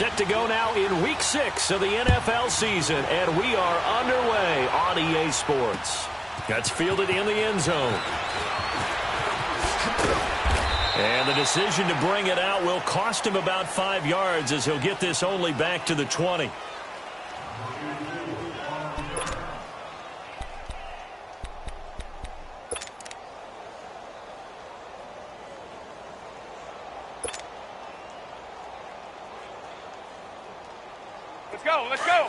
Set to go now in Week 6 of the NFL season, and we are underway on EA Sports. That's fielded in the end zone. And the decision to bring it out will cost him about 5 yards as he'll get this only back to the 20. Let's go, let's go.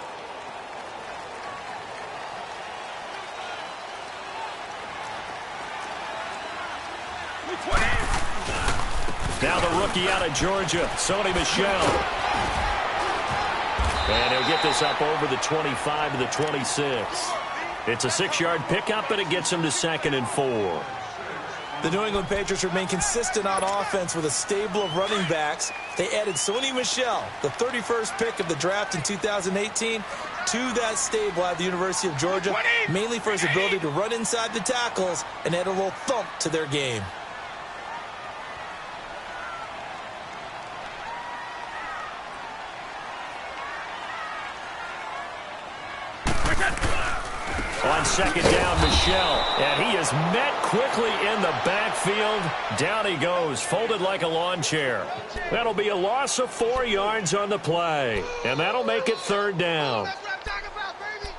Now the rookie out of Georgia, Sony Michel. And he'll get this up over the 25 to the 26. It's a 6-yard pickup, and it gets him to 2nd and 4. The New England Patriots remain consistent on offense with a stable of running backs. They added Sony Michel, the 31st pick of the draft in 2018, to that stable at the University of Georgia, mainly for his ability to run inside the tackles and add a little thump to their game. On 2nd down, Michel. And he is met quickly in the backfield. Down he goes, folded like a lawn chair. That'll be a loss of 4 yards on the play. And that'll make it 3rd down. That's what I'm talking about, baby.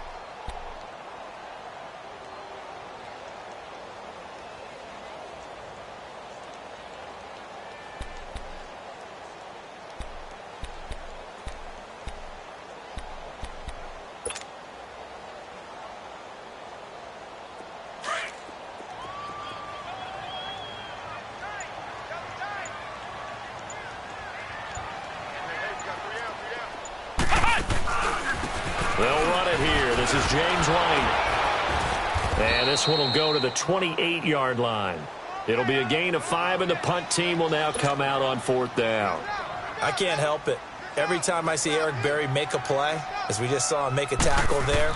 They'll run it here. This is James White. And this one will go to the 28-yard line. It'll be a gain of 5, and the punt team will now come out on 4th down. I can't help it. Every time I see Eric Berry make a play, as we just saw him make a tackle there,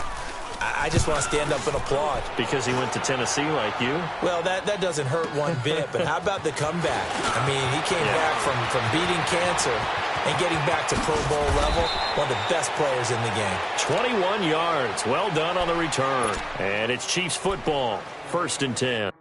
I just want to stand up and applaud. Because he went to Tennessee like you? Well, that doesn't hurt one bit, but how about the comeback? I mean, he came back from beating cancer and getting back to Pro Bowl level, one of the best players in the game. 21 yards. Well done on the return. And it's Chiefs football. 1st and 10.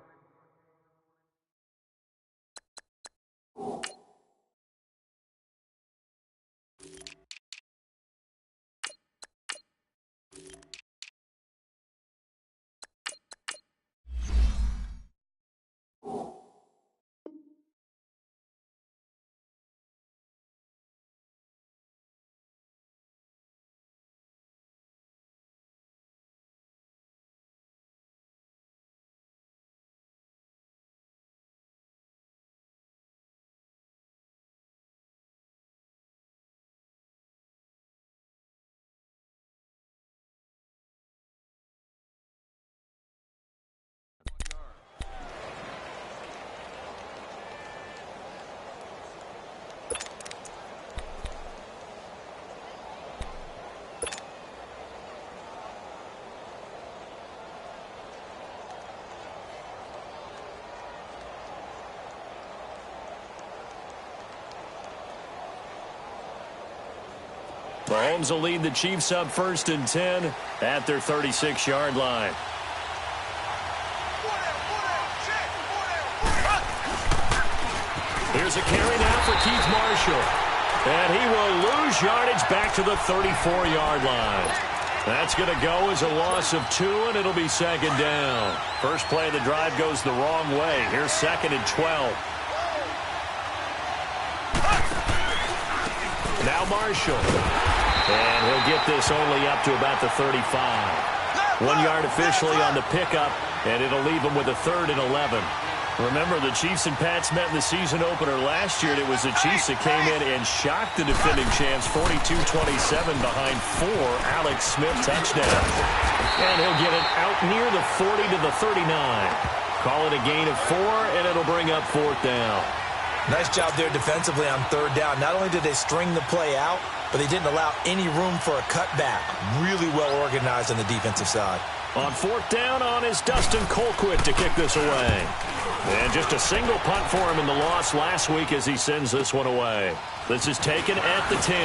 Mahomes will lead the Chiefs up 1st and 10 at their 36-yard line. Here's a carry now for Keith Marshall. And he will lose yardage back to the 34-yard line. That's going to go as a loss of 2, and it'll be 2nd down. First play of the drive goes the wrong way. Here's 2nd and 12. Now Marshall. And he'll get this only up to about the 35. 1 yard officially on the pickup, and it'll leave him with a 3rd and 11. Remember, the Chiefs and Pats met in the season opener last year, and it was the Chiefs that came in and shocked the defending champs 42-27 behind 4 Alex Smith touchdowns. And he'll get it out near the 40 to the 39. Call it a gain of 4, and it'll bring up 4th down. Nice job there defensively on 3rd down. Not only did they string the play out, but they didn't allow any room for a cutback. Really well organized on the defensive side. On fourth down is Dustin Colquitt to kick this away. And just a single punt for him in the loss last week as he sends this one away. This is taken at the 10.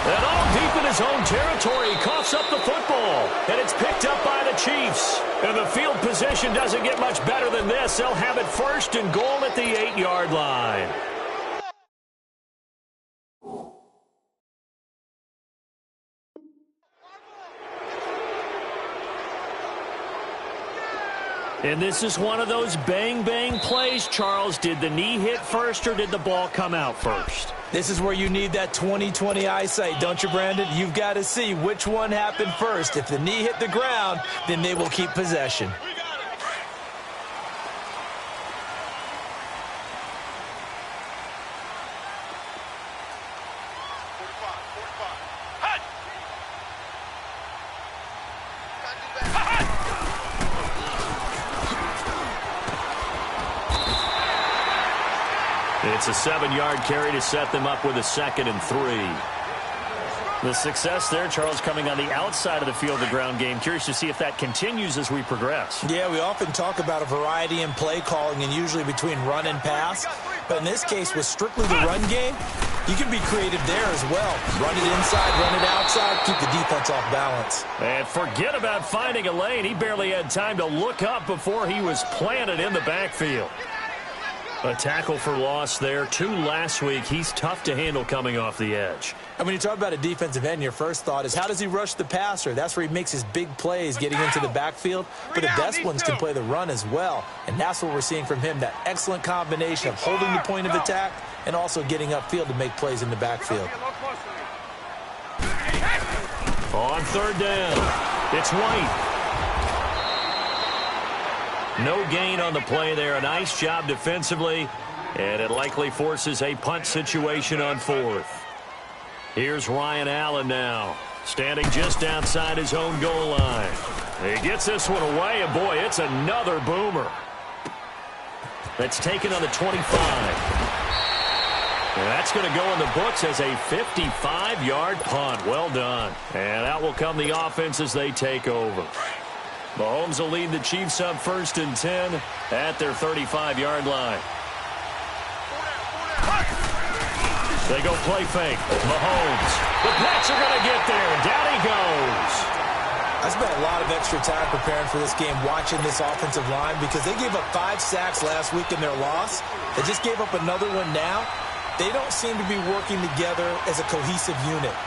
And all deep in his own territory, he coughs up the football. And it's picked up by the Chiefs. And the field position doesn't get much better than this. They'll have it first and goal at the 8-yard line. And this is one of those bang-bang plays, Charles. Did the knee hit first or did the ball come out first? This is where you need that 20/20 eyesight, don't you, Brandon? You've got to see which one happened first. If the knee hit the ground, then they will keep possession. It's a 7-yard carry to set them up with a 2nd and 3. The success there, Charles, coming on the outside of the field, the ground game. Curious to see if that continues as we progress. Yeah, we often talk about a variety in play calling and usually between run and pass. But in this case, with strictly the run game, you can be creative there as well. Run it inside, run it outside, keep the defense off balance. And forget about finding a lane. He barely had time to look up before he was planted in the backfield. A tackle for loss there. 2 last week. He's tough to handle coming off the edge. And when you talk about a defensive end, your first thought is how does he rush the passer? That's where he makes his big plays getting into the backfield. But the best ones can play the run as well. And that's what we're seeing from him, that excellent combination of holding the point of attack and also getting upfield to make plays in the backfield. On 3rd down, it's White. No gain on the play there. A nice job defensively, and it likely forces a punt situation on 4th. Here's Ryan Allen now, standing just outside his own goal line. He gets this one away, and boy, it's another boomer. That's taken on the 25. And that's going to go in the books as a 55-yard punt. Well done. And out will come the offense as they take over. Mahomes will lead the Chiefs up 1st and 10 at their 35-yard line. They go play fake. Mahomes. The Pats are going to get there. Down he goes. I spent a lot of extra time preparing for this game watching this offensive line because they gave up 5 sacks last week in their loss. They just gave up another one now. They don't seem to be working together as a cohesive unit.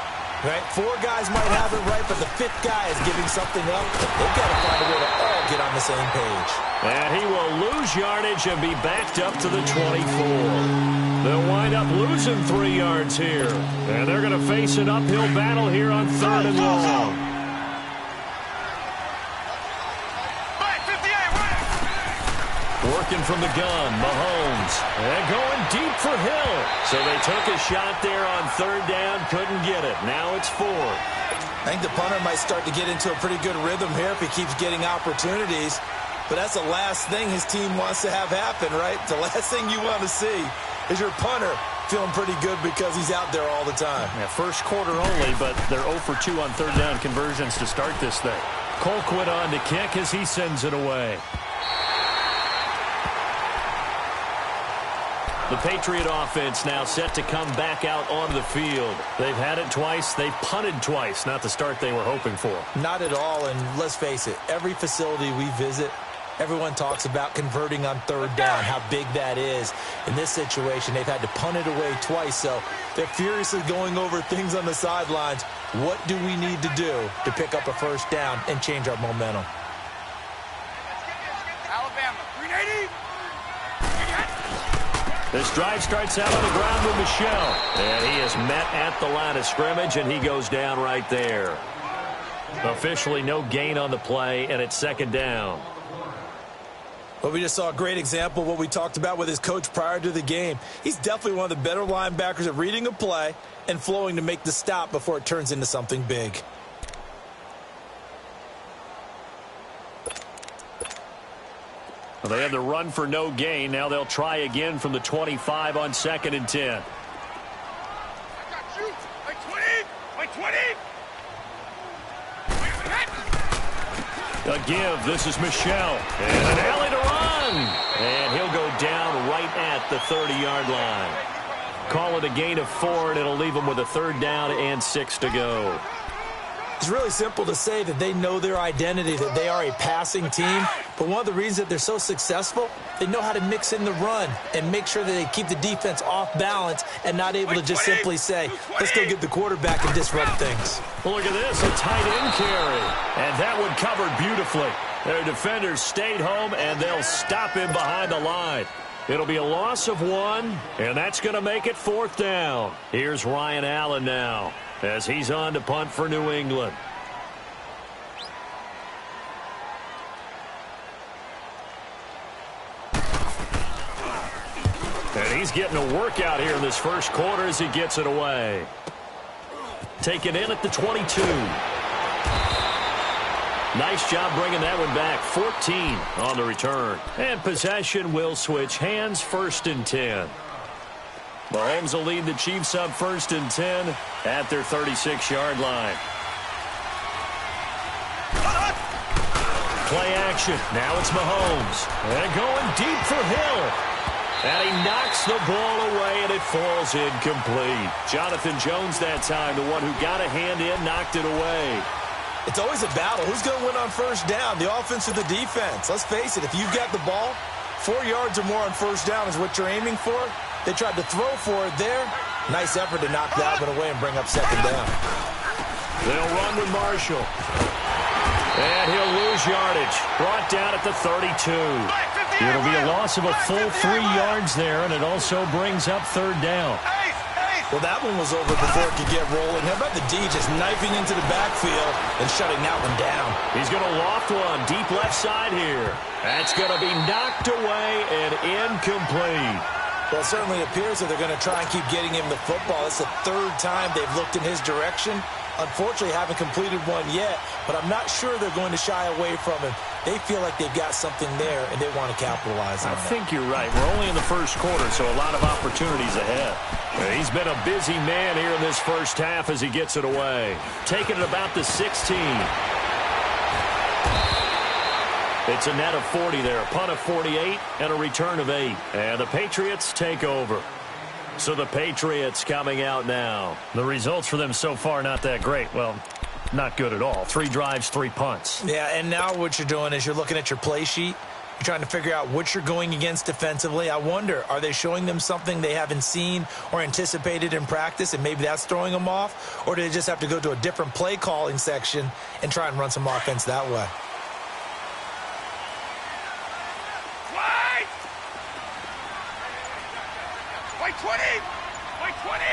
Right? 4 guys might have it right, but the 5th guy is giving something up. They've got to find a way to all get on the same page. And he will lose yardage and be backed up to the 24. They'll wind up losing 3 yards here. And they're going to face an uphill battle here on 3rd and long. Working from the gun, Mahomes. And going deep for Hill. So they took a shot there on 3rd down, couldn't get it. Now it's 4. I think the punter might start to get into a pretty good rhythm here if he keeps getting opportunities. But that's the last thing his team wants to have happen, right? The last thing you want to see is your punter feeling pretty good because he's out there all the time. Yeah, first quarter only, but they're 0 for 2 on 3rd down conversions to start this thing. Colquitt on to kick as he sends it away. The Patriot offense now set to come back out onto the field. They've had it twice. They've punted twice. Not the start they were hoping for. Not at all, and let's face it, every facility we visit, everyone talks about converting on 3rd down, how big that is. In this situation, they've had to punt it away twice, so they're furiously going over things on the sidelines. What do we need to do to pick up a 1st down and change our momentum? Alabama, 380. This drive starts out on the ground with Michel. And he is met at the line of scrimmage, and he goes down right there. Officially no gain on the play, and it's 2nd down. Well, we just saw a great example of what we talked about with his coach prior to the game. He's definitely one of the better linebackers at reading a play and flowing to make the stop before it turns into something big. Well, they had the run for no gain. Now they'll try again from the 25 on 2nd and 10. I got you. Like 20. Like 20. A give. This is Michel. And an alley to run. And he'll go down right at the 30-yard line. Call it a gain of 4, and it'll leave them with a 3rd down and 6 to go. It's really simple to say that they know their identity, that they are a passing team. But one of the reasons that they're so successful, they know how to mix in the run and make sure that they keep the defense off balance and not able to just simply say, let's go get the quarterback and disrupt things. Well, look at this, a tight end carry. And that one covered beautifully. Their defenders stayed home, and they'll stop him behind the line. It'll be a loss of 1, and that's going to make it 4th down. Here's Ryan Allen now, as he's on to punt for New England. And he's getting a workout here in this first quarter as he gets it away. Taken in at the 22. Nice job bringing that one back. 14 on the return. And possession will switch hands, 1st and 10. Mahomes will lead the Chiefs up 1st and 10 at their 36-yard line. Play action. Now it's Mahomes. And going deep for Hill. And he knocks the ball away, and it falls incomplete. Jonathan Jones that time, the one who got a hand in, knocked it away. It's always a battle. Who's going to win on 1st down, the offense or the defense? Let's face it, if you've got the ball, 4 yards or more on 1st down is what you're aiming for. They tried to throw for it there. Nice effort to knock that one away and bring up 2nd down. They'll run with Marshall. And he'll lose yardage. Brought down at the 32. It'll be a loss of a full 3 yards there, and it also brings up 3rd down. Well, that one was over before it could get rolling. How about the D just knifing into the backfield and shutting that one down? He's going to loft one deep left side here. That's going to be knocked away and incomplete. Well, it certainly appears that they're going to try and keep getting him the football. It's the 3rd time they've looked in his direction. Unfortunately, haven't completed one yet, but I'm not sure they're going to shy away from him. They feel like they've got something there, and they want to capitalize on it. I think you're right. We're only in the first quarter, so a lot of opportunities ahead. He's been a busy man here in this first half as he gets it away. Taking it about the 16. It's a net of 40 there, a punt of 48, and a return of 8. And the Patriots take over. So the Patriots coming out now. The results for them so far not that great. Well, not good at all. 3 drives, 3 punts. Yeah, and now what you're doing is you're looking at your play sheet. You're trying to figure out what you're going against defensively. I wonder, are they showing them something they haven't seen or anticipated in practice, and maybe that's throwing them off? Or do they just have to go to a different play calling section and try and run some offense that way? White 20! White 20!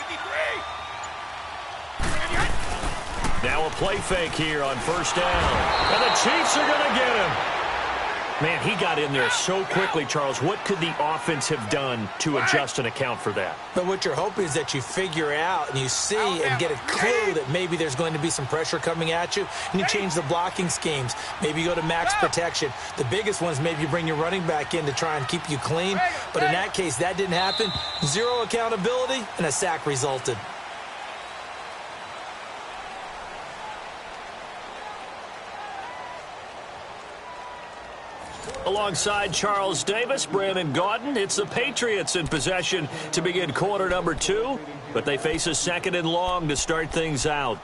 53! Now a play fake here on 1st down. And the Chiefs are going to get him. Man, he got in there so quickly, Charles. What could the offense have done to adjust and account for that? But what you're hoping is that you figure out and you see and get a clue that maybe there's going to be some pressure coming at you, and you change the blocking schemes. Maybe you go to max protection. The biggest one is maybe you bring your running back in to try and keep you clean. But in that case, that didn't happen. 0 accountability, and a sack resulted. Alongside Charles Davis, Brandon Gaudin, it's the Patriots in possession to begin quarter number 2, but they face a 2nd and long to start things out.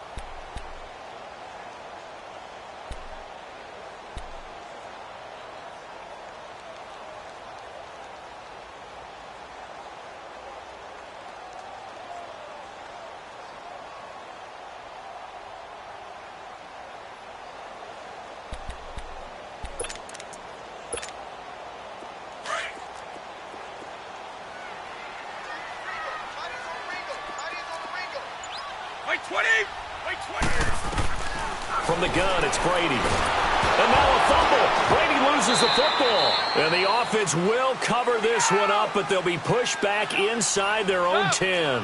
From the gun, it's Brady. And now a fumble. Brady loses the football. And the offense will cover this one up, but they'll be pushed back inside their own 10.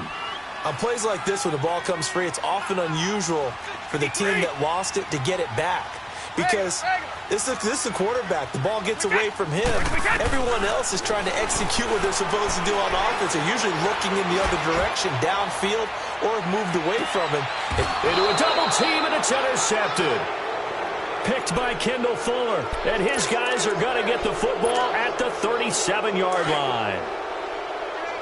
On plays like this, when the ball comes free, it's often unusual for the team that lost it to get it back. Because This is the quarterback. The ball gets away from him. Everyone else is trying to execute what they're supposed to do on offense. They're usually looking in the other direction, downfield, or have moved away from him. Into a double team, and it's intercepted. Picked by Kendall Fuller. And his guys are going to get the football at the 37-yard line.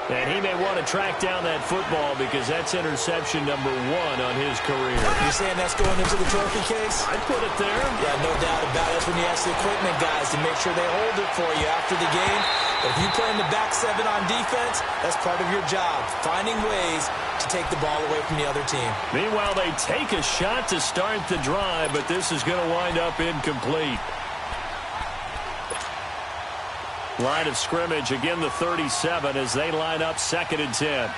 And he may want to track down that football because that's interception number 1 on his career. You're saying that's going into the trophy case? I'd put it there. Yeah, no doubt about it. That's when you ask the equipment guys to make sure they hold it for you after the game. But if you play in the back 7 on defense, that's part of your job, finding ways to take the ball away from the other team. Meanwhile, they take a shot to start the drive, but this is going to wind up incomplete. Line of scrimmage, again the 37 as they line up 2nd and 10.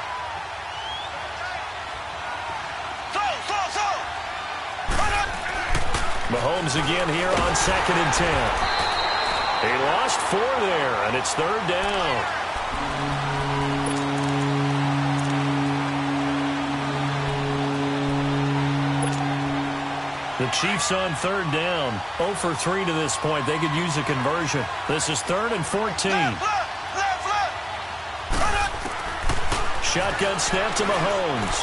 Mahomes again here on 2nd and 10. He lost 4 there, and it's 3rd down. The Chiefs on 3rd down. 0 for 3 to this point. They could use a conversion. This is 3rd and 14. Shotgun snap to Mahomes.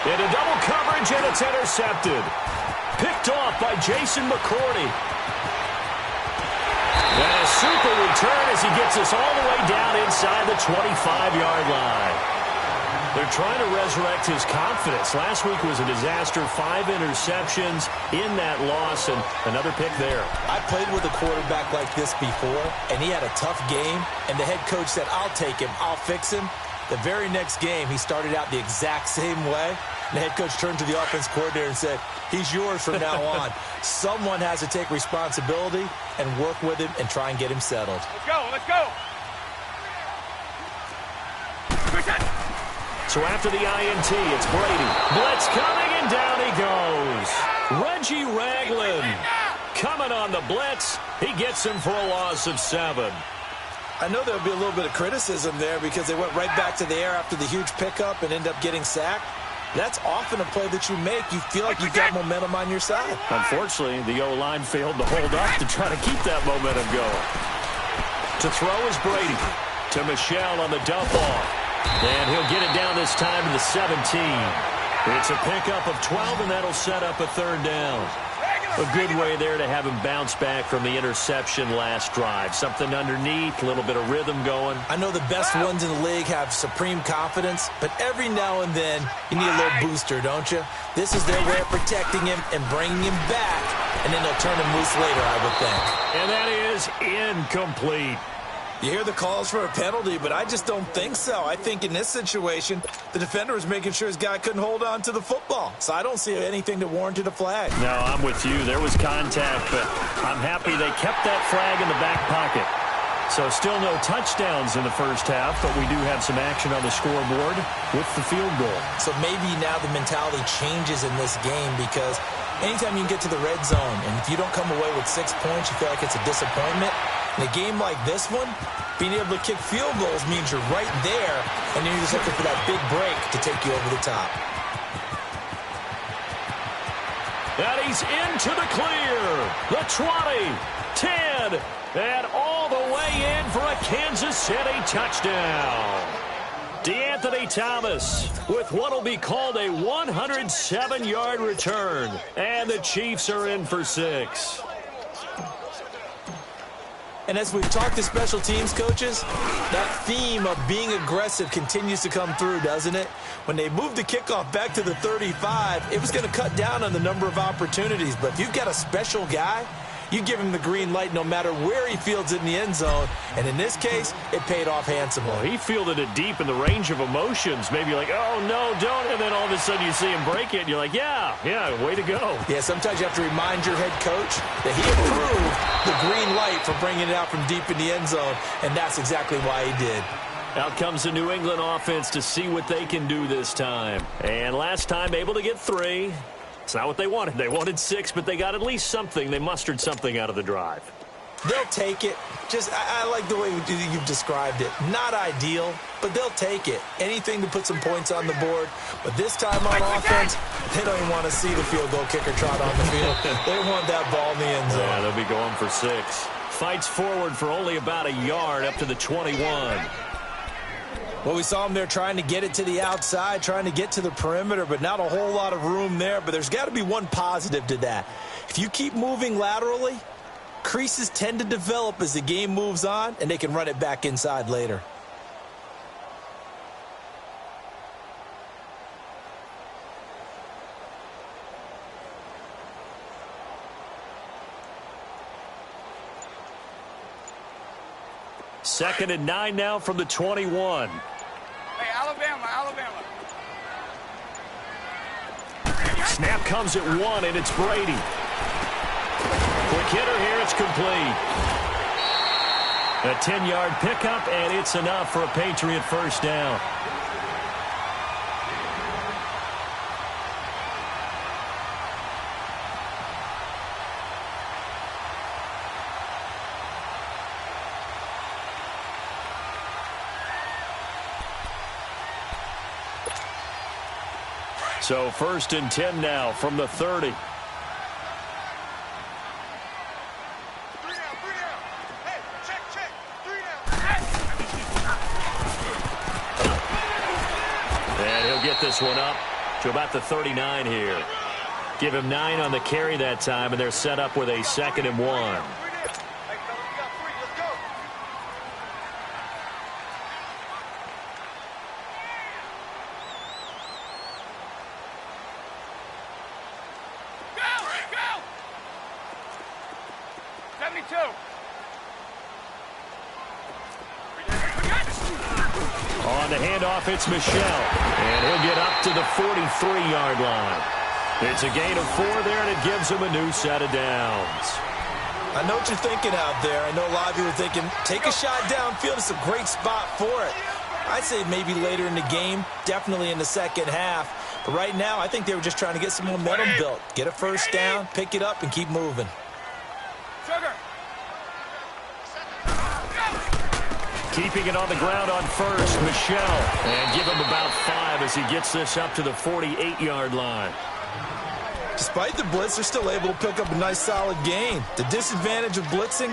Into double coverage, and it's intercepted. Picked off by Jason McCourty. And a super return as he gets us all the way down inside the 25-yard line. They're trying to resurrect his confidence. Last week was a disaster. 5 interceptions in that loss, and another pick there. I played with a quarterback like this before, and he had a tough game, and the head coach said, I'll take him, I'll fix him. The very next game, he started out the exact same way. The head coach turned to the offense coordinator and said, he's yours from now on. Someone has to take responsibility and work with him and try and get him settled. Let's go, let's go. So after the INT, it's Brady. Blitz coming, and down he goes. Reggie Ragland coming on the blitz. He gets him for a loss of 7. I know there'll be a little bit of criticism there because they went right back to the air after the huge pickup and end up getting sacked. That's often a play that you make. You feel like you've got momentum on your side. Unfortunately, the O-line failed to hold up to try to keep that momentum going. To throw is Brady. To Michel on the dump off. And he'll get it down this time to the 17. It's a pickup of 12, and that'll set up a 3rd down. A good way there to have him bounce back from the interception last drive. Something underneath, a little bit of rhythm going. I know the best ones in the league have supreme confidence, but every now and then you need a little booster, don't you? This is their way of protecting him and bringing him back, and then they'll turn him loose later, I would think. And that is incomplete. You hear the calls for a penalty, but I just don't think so. I think in this situation, the defender was making sure his guy couldn't hold on to the football. So I don't see anything that warranted a flag. No, I'm with you. There was contact, but I'm happy they kept that flag in the back pocket. So still no touchdowns in the first half, but we do have some action on the scoreboard with the field goal. So maybe now the mentality changes in this game because anytime you can get to the red zone, and if you don't come away with 6 points, you feel like it's a disappointment. In a game like this one, being able to kick field goals means you're right there, and then you're just looking for that big break to take you over the top. And he's into the clear. The 20, 10, and all the way in for a Kansas City touchdown. DeAnthony Thomas with what will be called a 107-yard return. And the Chiefs are in for 6. And as we've talked to special teams coaches, that theme of being aggressive continues to come through, doesn't it? When they moved the kickoff back to the 35, it was going to cut down on the number of opportunities. But if you've got a special guy, you give him the green light no matter where he fields it in the end zone. And in this case, it paid off handsomely. Well, he fielded it deep in the range of emotions. Maybe like, oh, no, don't. And then all of a sudden you see him break it. And you're like, yeah, way to go. Yeah, sometimes you have to remind your head coach that he approved the green light for bringing it out from deep in the end zone. And that's exactly why he did. Out comes the New England offense to see what they can do this time. And last time able to get 3. It's not what they wanted. They wanted 6, but they got at least something. They mustered something out of the drive. They'll take it. I like the way you've described it. Not ideal, but they'll take it. Anything to put some points on the board. But this time on offense, they don't even want to see the field goal kicker trot on the field. They want that ball in the end zone. Yeah, they'll be going for 6. Fights forward for only about a yard up to the 21. Well, we saw him there trying to get it to the outside, trying to get to the perimeter, but not a whole lot of room there. But there's got to be one positive to that. If you keep moving laterally, creases tend to develop as the game moves on, and they can run it back inside later. Second and 9 now from the 21. Hey, Alabama. Snap comes at 1, and it's Brady. Quick hitter here, it's complete. A 10-yard pickup, and it's enough for a Patriot first down. So first and 10 now from the 30. And he'll get this one up to about the 39 here. Give him 9 on the carry that time, and they're set up with a 2nd and 1. On the handoff, it's Michel, and he'll get up to the 43-yard line. It's a gain of 4 there, and it gives him a new set of downs. I know what you're thinking out there. I know a lot of you are thinking, take a shot downfield. It's a great spot for it. I'd say maybe later in the game, definitely in the second half. But right now, I think they were just trying to get some momentum built. Get a first down, pick it up, and keep moving. Keeping it on the ground on first, Michel. And give him about 5 as he gets this up to the 48-yard line. Despite the blitz, they're still able to pick up a nice solid gain. The disadvantage of blitzing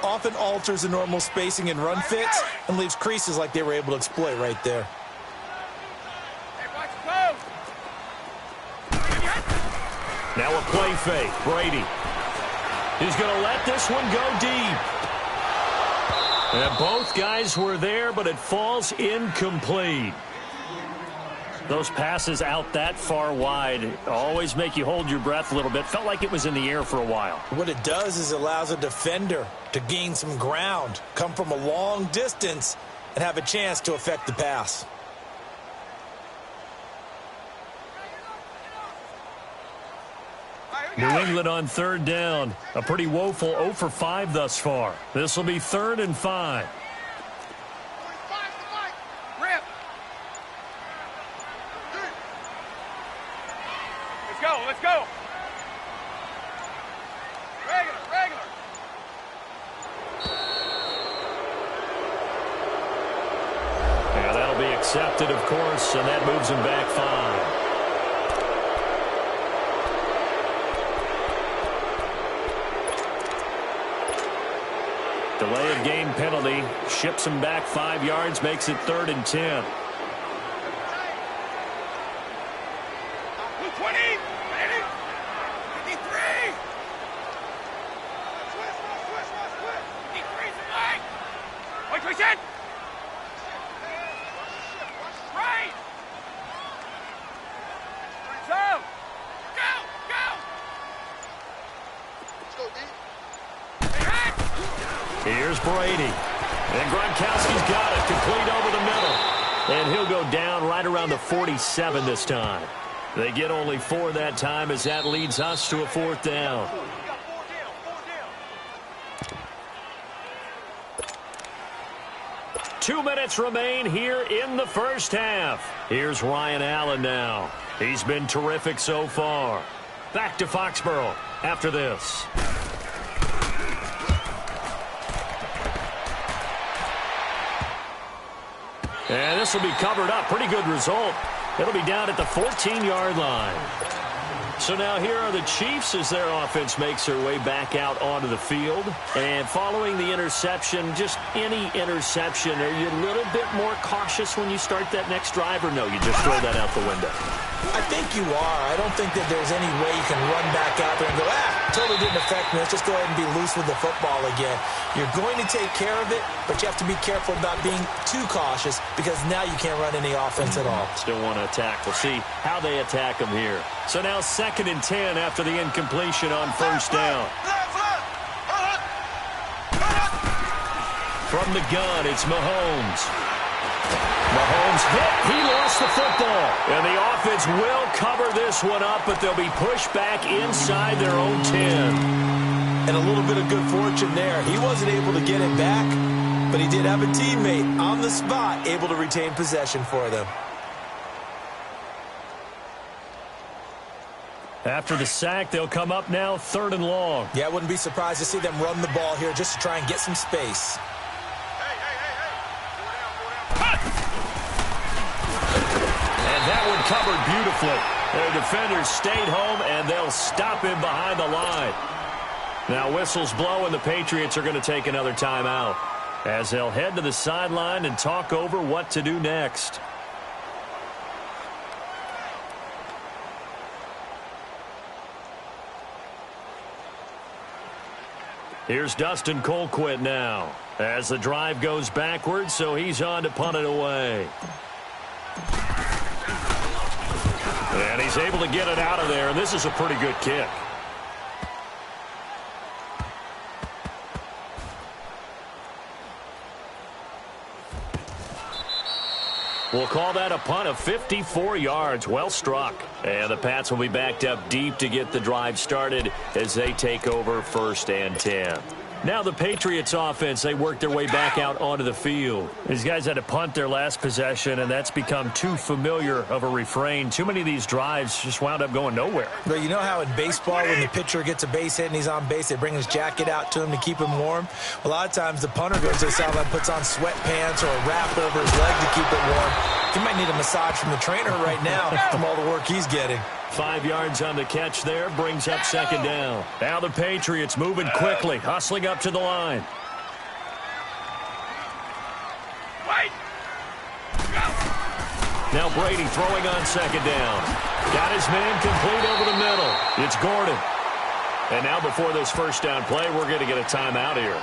often alters the normal spacing and run fits and leaves creases like they were able to exploit right there. Now a play fake. Brady. He's going to let this one go deep. And both guys were there, but it falls incomplete. Those passes out that far wide always make you hold your breath a little bit. Felt like it was in the air for a while. What it does is it allows a defender to gain some ground, come from a long distance, and have a chance to affect the pass. New England on 3rd down. A pretty woeful 0 for 5 thus far. This will be 3rd and 5. Rip. Let's go. Regular. Yeah, that'll be accepted, of course, and that moves him back 5. Delay of game penalty ships him back 5 yards, makes it 3rd and 10. 20, 53. Wait, twist it. Right. So, go. Let's go, D. Here's Brady. And Gronkowski's got it. Complete over the middle. And he'll go down right around the 47 this time. They get only 4 that time as that leads us to a 4th down. Two minutes remain here in the first half. Here's Ryan Allen now. He's been terrific so far. Back to Foxborough after this. And this will be covered up. Pretty good result. It'll be down at the 14-yard line. So now here are the Chiefs as their offense makes their way back out onto the field. And following the interception, just any interception, are you a little bit more cautious when you start that next drive, or no, you just throw that out the window? I think you are. I don't think that there's any way you can run back out there and go, totally didn't affect me. Let's just go ahead and be loose with the football again. You're going to take care of it, but you have to be careful about being too cautious because now you can't run any offense at all. Still want to attack. We'll see how they attack them here. So now 2nd and 10 after the incompletion on first down. From the gun, it's Mahomes. Mahomes hit. He lost the football. And the offense will cover this one up, but they'll be pushed back inside their own 10. And a little bit of good fortune there. He wasn't able to get it back, but he did have a teammate on the spot able to retain possession for them. After the sack, they'll come up now 3rd and long. Yeah, I wouldn't be surprised to see them run the ball here just to try and get some space. And that one covered beautifully. Their defenders stayed home, and they'll stop him behind the line. Now whistles blow, and the Patriots are going to take another timeout as they'll head to the sideline and talk over what to do next. Here's Dustin Colquitt now as the drive goes backwards, so he's on to punt it away. And he's able to get it out of there, and this is a pretty good kick. We'll call that a punt of 54 yards. Well struck. And the Pats will be backed up deep to get the drive started as they take over 1st and 10. Now the Patriots offense, they work their way back out onto the field. These guys had to punt their last possession, and that's become too familiar of a refrain. Too many of these drives just wound up going nowhere. But you know how in baseball when the pitcher gets a base hit and he's on base, they bring his jacket out to him to keep him warm? A lot of times the punter goes to the sideline, puts on sweatpants or a wrap over his leg to keep it warm. He might need a massage from the trainer right now from all the work he's getting. 5 yards on the catch there, brings up 2nd down. Now the Patriots moving quickly, hustling up to the line. Wait! Go! Now Brady throwing on 2nd down. Got his man complete over the middle. It's Gordon. And now before this 1st down play, we're going to get a timeout here.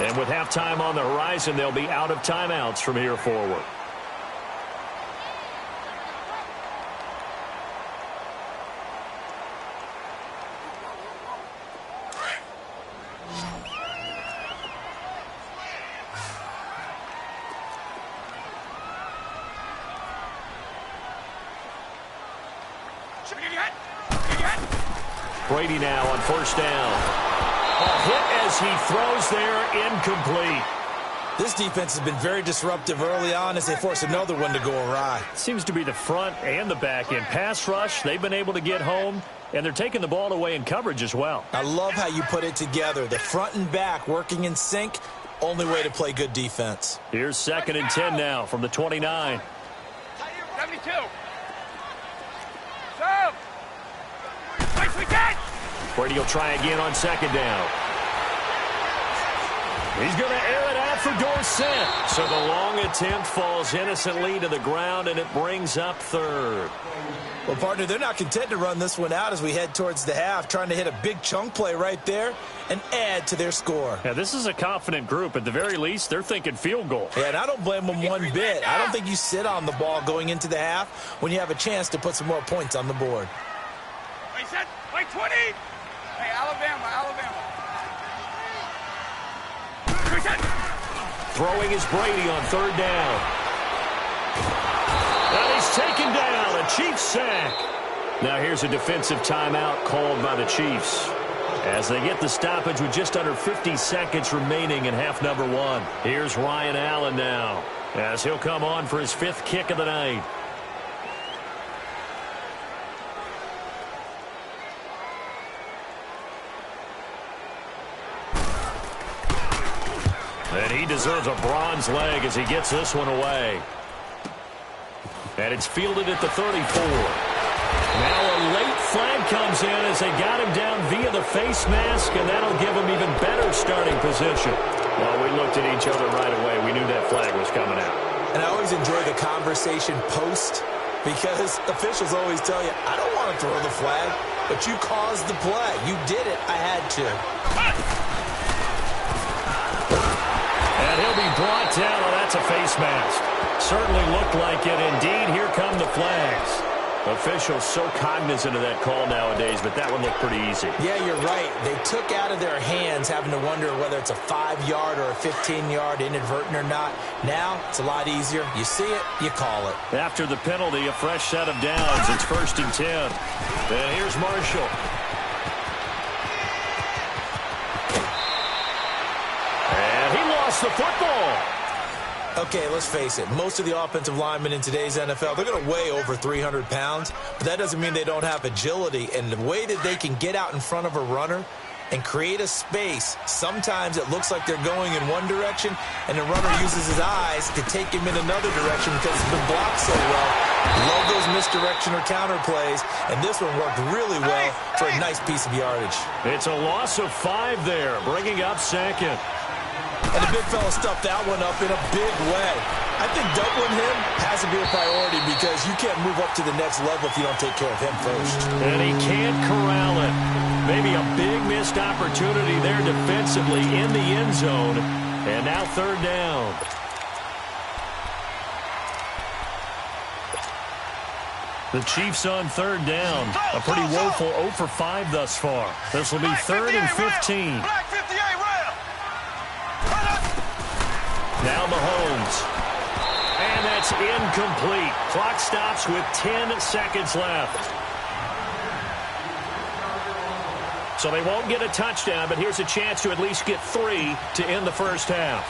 And with halftime on the horizon, they'll be out of timeouts from here forward. Brady now on 1st down. A hit as he throws there, incomplete. This defense has been very disruptive early on as they force another one to go awry. Seems to be the front and the back end. Pass rush, they've been able to get home, and they're taking the ball away in coverage as well. I love how you put it together. The front and back working in sync, only way to play good defense. Here's 2nd and 10 now from the 29. 72. Serve! Nice weekend! Brady will try again on 2nd down. He's going to air it out for Dorsett. So the long attempt falls innocently to the ground, and it brings up 3rd. Well, partner, they're not content to run this one out as we head towards the half, trying to hit a big chunk play right there and add to their score. Yeah, this is a confident group. At the very least, they're thinking field goal. Yeah, and I don't blame them one bit. I don't think you sit on the ball going into the half when you have a chance to put some more points on the board. Wait, set. Wait, 20. Hey, Alabama. Throwing is Brady on 3rd down. And he's taken down. A Chiefs sack. Now here's a defensive timeout called by the Chiefs as they get the stoppage with just under 50 seconds remaining in half number 1. Here's Ryan Allen now as he'll come on for his 5th kick of the night. And he deserves a bronze leg as he gets this one away. And it's fielded at the 34. Now a late flag comes in as they got him down via the face mask, and that'll give him even better starting position. Well, we looked at each other right away. We knew that flag was coming out. And I always enjoy the conversation post, because officials always tell you, I don't want to throw the flag, but you caused the play. You did it. I had to. And he'll be brought down. Oh, that's a face mask. Certainly looked like it. Indeed, here come the flags. Officials so cognizant of that call nowadays, but that one looked pretty easy. Yeah, you're right. They took out of their hands having to wonder whether it's a 5-yard or a 15-yard, inadvertent or not. Now, it's a lot easier. You see it, you call it. After the penalty, a fresh set of downs. It's 1st and 10. And here's Marshall. And he lost the football. Okay, let's face it. Most of the offensive linemen in today's NFL, they're going to weigh over 300 pounds, but that doesn't mean they don't have agility. And the way that they can get out in front of a runner and create a space, sometimes it looks like they're going in one direction, and the runner uses his eyes to take him in another direction because it's been blocked so well. Love those misdirection or counter plays, and this one worked really well for a nice piece of yardage. It's a loss of 5 there, bringing up 2nd. And the big fella stuffed that one up in a big way. I think doubling him has to be a priority because you can't move up to the next level if you don't take care of him first. And he can't corral it. Maybe a big missed opportunity there defensively in the end zone. And now 3rd down. The Chiefs on 3rd down. A pretty woeful 0 for 5 thus far. This will be 3rd and 15. Now Mahomes. And that's incomplete. Clock stops with 10 seconds left. So they won't get a touchdown, but here's a chance to at least get 3 to end the first half.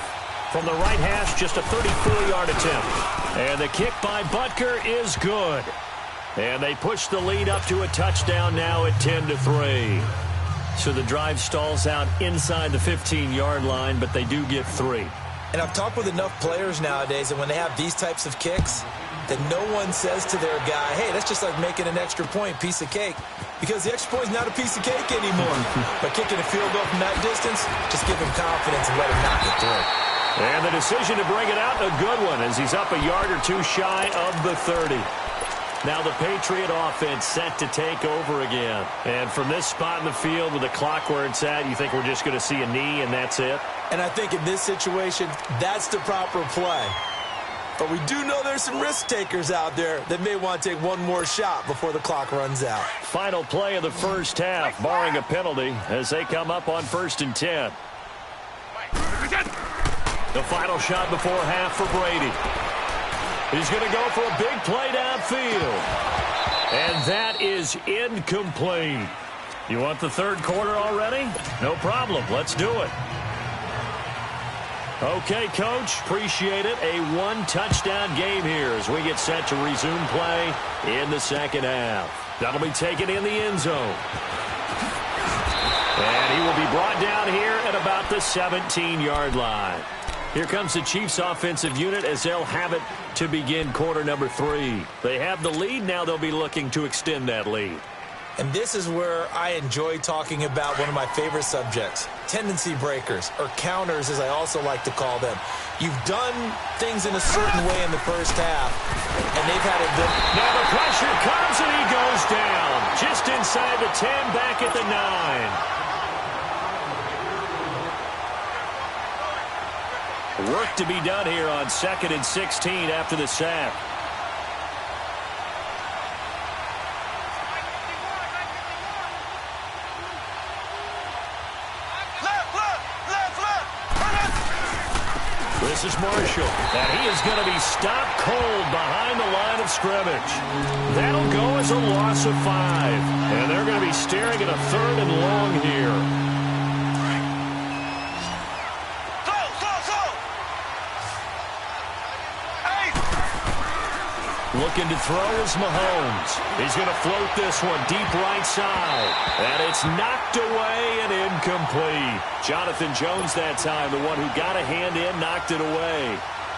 From the right hash, just a 34-yard attempt. And the kick by Butker is good. And they push the lead up to a touchdown now at 10-3. So the drive stalls out inside the 15-yard line, but they do get 3. And I've talked with enough players nowadays that when they have these types of kicks, that no one says to their guy, hey, that's just like making an extra point, piece of cake. Because the extra point is not a piece of cake anymore. But kicking a field goal from that distance, just give him confidence and let him knock it through. And the decision to bring it out, a good one, as he's up a yard or two shy of the 30. Now the Patriot offense set to take over again. And from this spot in the field with the clock where it's at, you think we're just going to see a knee and that's it? And I think in this situation, that's the proper play. But we do know there's some risk takers out there that may want to take one more shot before the clock runs out. Final play of the first half, barring a penalty, as they come up on 1st and 10. The final shot before half for Brady. He's going to go for a big play downfield. And that is incomplete. You want the 3rd quarter already? No problem. Let's do it. Okay, Coach. Appreciate it. A 1-touchdown game here as we get set to resume play in the 2nd half. That'll be taken in the end zone. And he will be brought down here at about the 17-yard line. Here comes the Chiefs offensive unit as they'll have it to begin quarter number 3. They have the lead. Now they'll be looking to extend that lead. And this is where I enjoy talking about one of my favorite subjects, tendency breakers, or counters as I also like to call them. You've done things in a certain way in the first half, and they've had it done. Now the pressure comes and he goes down. Just inside the 10, back at the 9. Work to be done here on 2nd and 16 after the sack. This is Marshall, and he is going to be stopped cold behind the line of scrimmage. That'll go as a loss of 5, and they're going to be staring at a 3rd and long here. Looking to throw is Mahomes. He's going to float this one deep right side. And it's knocked away and incomplete. Jonathan Jones that time, the one who got a hand in, knocked it away.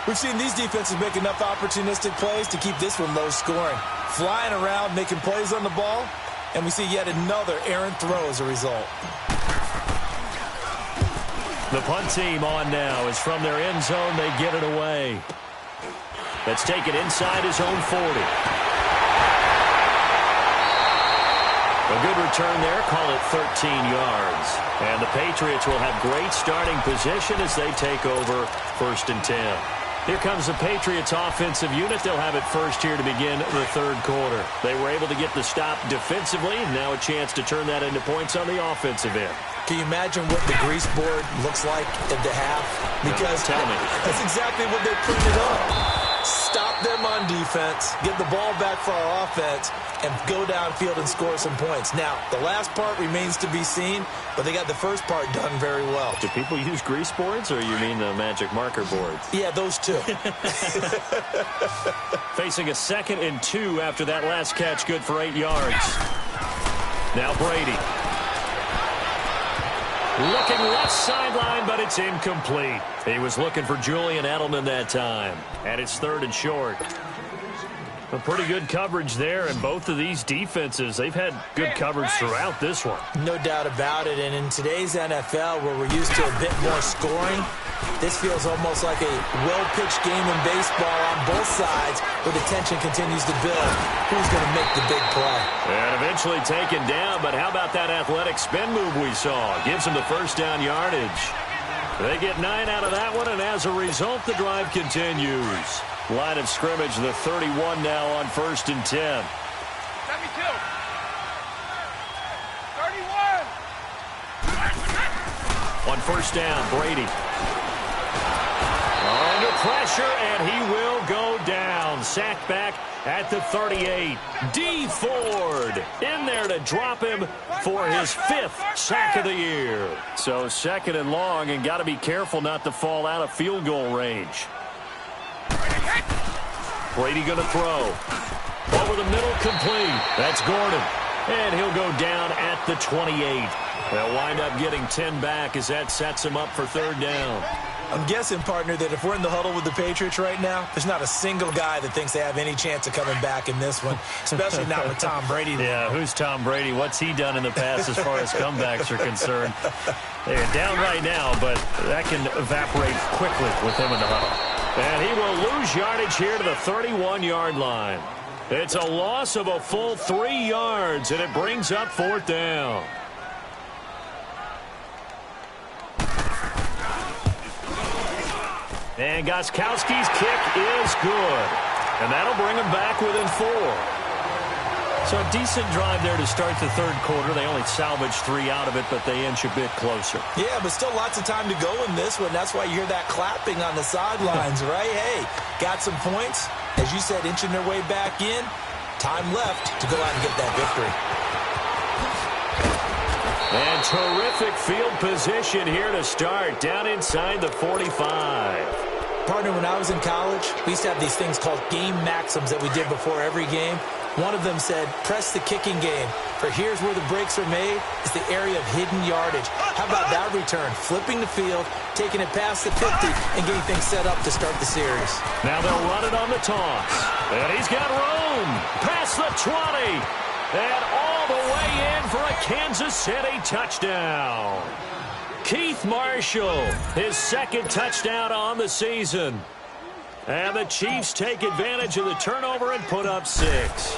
We've seen these defenses make enough opportunistic plays to keep this one low scoring. Flying around, making plays on the ball, and we see yet another errant throw as a result. The punt team on now is from their end zone. They get it away. Let's take it inside his own 40. A good return there. Call it 13 yards. And the Patriots will have great starting position as they take over 1st and 10. Here comes the Patriots offensive unit. They'll have it first here to begin the 3rd quarter. They were able to get the stop defensively, and now a chance to turn that into points on the offensive end. Can you imagine what the grease board looks like at the half? Because tell me. That's exactly what they printed up. Stop them on defense, get the ball back for our offense, and go downfield and score some points. Now, the last part remains to be seen, but they got the first part done very well. Do people use grease boards, or you mean the magic marker boards? Yeah, those two. Facing a 2nd and 2 after that last catch, good for 8 yards. Now Brady. Looking left sideline, but it's incomplete. He was looking for Julian Edelman that time. And it's 3rd and short. A pretty good coverage there, and both of these defenses, they've had good coverage throughout this one. No doubt about it, and in today's NFL, where we're used to a bit more scoring, this feels almost like a well-pitched game in baseball on both sides, where the tension continues to build. Who's going to make the big play? And eventually taken down, but how about that athletic spin move we saw? Gives him the first down yardage. They get 9 out of that one, and as a result, the drive continues. Line of scrimmage, the 31 now on 1st and 10. 72. 31. On 1st down, Brady. Under pressure, and he will go down. Sacked back at the 38. D. Ford in there to drop him for his 5th sack of the year. So 2nd and long, and got to be careful not to fall out of field goal range. Brady going to throw. Over the middle, complete. That's Gordon. And he'll go down at the 28. They'll wind up getting 10 back as that sets him up for 3rd down. I'm guessing, partner, that if we're in the huddle with the Patriots right now, there's not a single guy that thinks they have any chance of coming back in this one, especially not with Tom Brady. Yeah, who's Tom Brady? What's he done in the past as far as comebacks are concerned? They're down right now, but that can evaporate quickly with him in the huddle. And he will lose yardage here to the 31-yard line. It's a loss of a full 3 yards, and it brings up 4th down. And Gostkowski's kick is good. And that'll bring him back within 4. So a decent drive there to start the 3rd quarter. They only salvaged 3 out of it, but they inch a bit closer. Yeah, but still lots of time to go in this one. That's why you hear that clapping on the sidelines, right? Hey, got some points. As you said, inching their way back in. Time left to go out and get that victory. And terrific field position here to start. Down inside the 45. Partner, when I was in college, we used to have these things called game maxims that we did before every game. One of them said, press the kicking game, for here's where the breaks are made, is the area of hidden yardage. How about that return? Flipping the field, taking it past the 50, and getting things set up to start the series. Now they'll run it on the toss. And he's got room. Past the 20. And all the way in for a Kansas City touchdown. Keith Marshall, his 2nd touchdown on the season. And the Chiefs take advantage of the turnover and put up 6.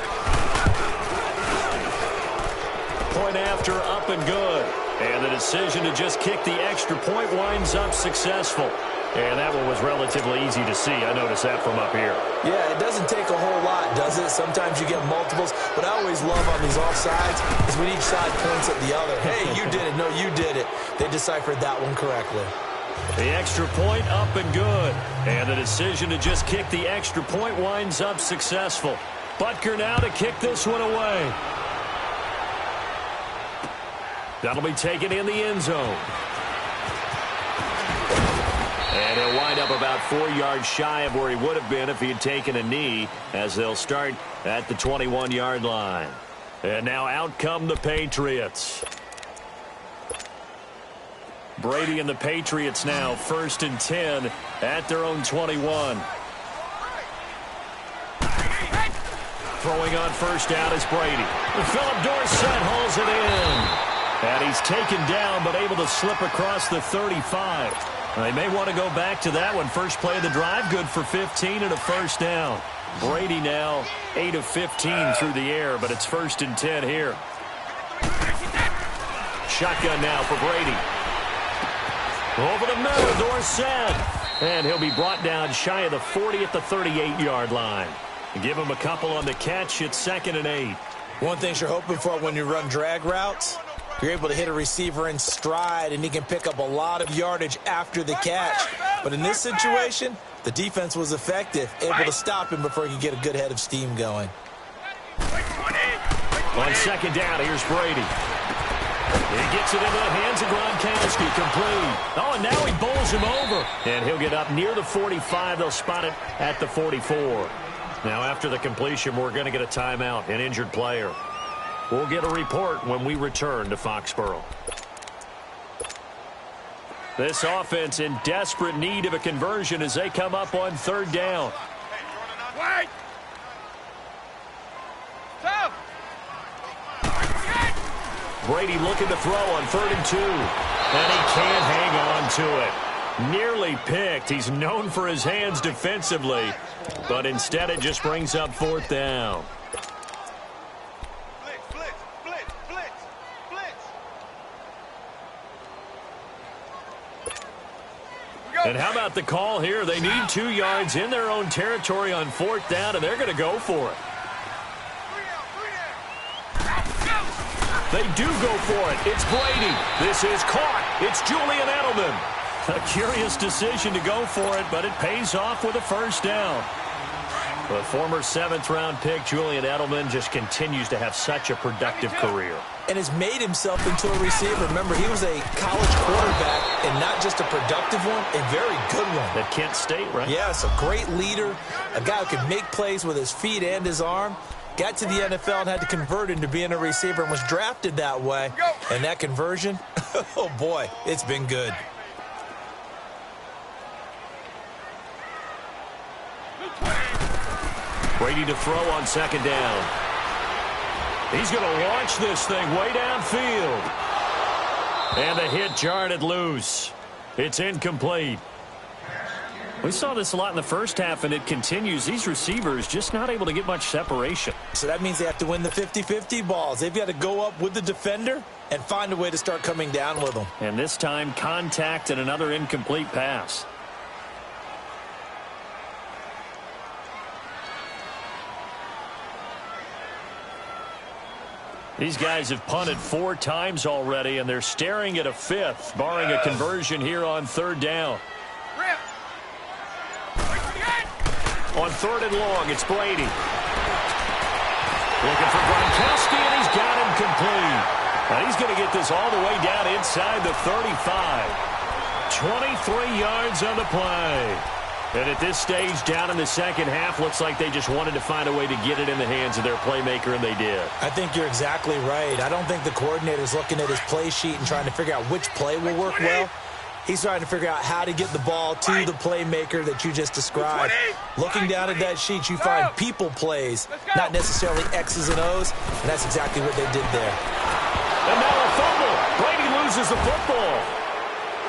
Point after, up and good. And the decision to just kick the extra point winds up successful. And that one was relatively easy to see. I noticed that from up here. Yeah, it doesn't take a whole lot, does it? Sometimes you get multiples. What I always love on these offsides is when each side points at the other. Hey, you did it. No, you did it. They deciphered that one correctly. The extra point up and good. And the decision to just kick the extra point winds up successful. Butker now to kick this one away. That'll be taken in the end zone. And he'll wind up about 4 yards shy of where he would have been if he had taken a knee, as they'll start at the 21-yard line. And now out come the Patriots. Brady and the Patriots now 1st and 10 at their own 21. Throwing on first down is Brady. Philip Dorsett hauls it in. And he's taken down but able to slip across the 35. They may want to go back to that one. First play of the drive, good for 15 and a first down. Brady now 8 of 15 through the air, but it's 1st and 10 here. Shotgun now for Brady. Over the middle, Dorsett. And he'll be brought down shy of the 40 at the 38-yard line. Give him a couple on the catch. It's 2nd and 8. One thing you're hoping for when you run drag routes, you're able to hit a receiver in stride, and he can pick up a lot of yardage after the catch. But in this situation, the defense was effective, able to stop him before he could get a good head of steam going. On 2nd down, here's Brady. He gets it into the hands of Gronkowski, complete. Oh, and now he bowls him over. And he'll get up near the 45. They'll spot it at the 44. Now, after the completion, we're going to get a timeout, an injured player. We'll get a report when we return to Foxborough. This offense in desperate need of a conversion as they come up on 3rd down. Wait! Stop! Brady looking to throw on 3rd and 2. And he can't hang on to it. Nearly picked. He's known for his hands defensively, but instead it just brings up 4th down. And how about the call here? They need 2 yards in their own territory on 4th down, and they're going to go for it. They do go for it. It's Brady. This is caught. It's Julian Edelman. A curious decision to go for it, but it pays off with a first down. The former 7th-round pick, Julian Edelman, just continues to have such a productive career. And has made himself into a receiver. Remember, he was a college quarterback, and not just a productive one, a very good one. At Kent State, right? Yes, a great leader, a guy who could make plays with his feet and his arm. Got to the NFL and had to convert into being a receiver and was drafted that way. And that conversion, oh boy, it's been good. Brady to throw on 2nd down. He's going to launch this thing way downfield. And the hit jarred it loose. It's incomplete. We saw this a lot in the first half, and it continues. These receivers just not able to get much separation. So that means they have to win the 50-50 balls. They've got to go up with the defender and find a way to start coming down with them. And this time, contact and another incomplete pass. These guys have punted 4 times already, and they're staring at a 5th, barring a conversion here on 3rd down. On 3rd and long, it's Brady. Looking for Gronkowski, and he's got him complete. And he's going to get this all the way down inside the 35. 23 yards on the play. And at this stage, down in the second half, looks like they just wanted to find a way to get it in the hands of their playmaker, and they did. I think you're exactly right. I don't think the coordinator's looking at his play sheet and trying to figure out which play will work well. He's trying to figure out how to get the ball to the playmaker that you just described. Looking down at that sheet, you find people plays, not necessarily X's and O's, and that's exactly what they did there. And now a fumble. Brady loses the football.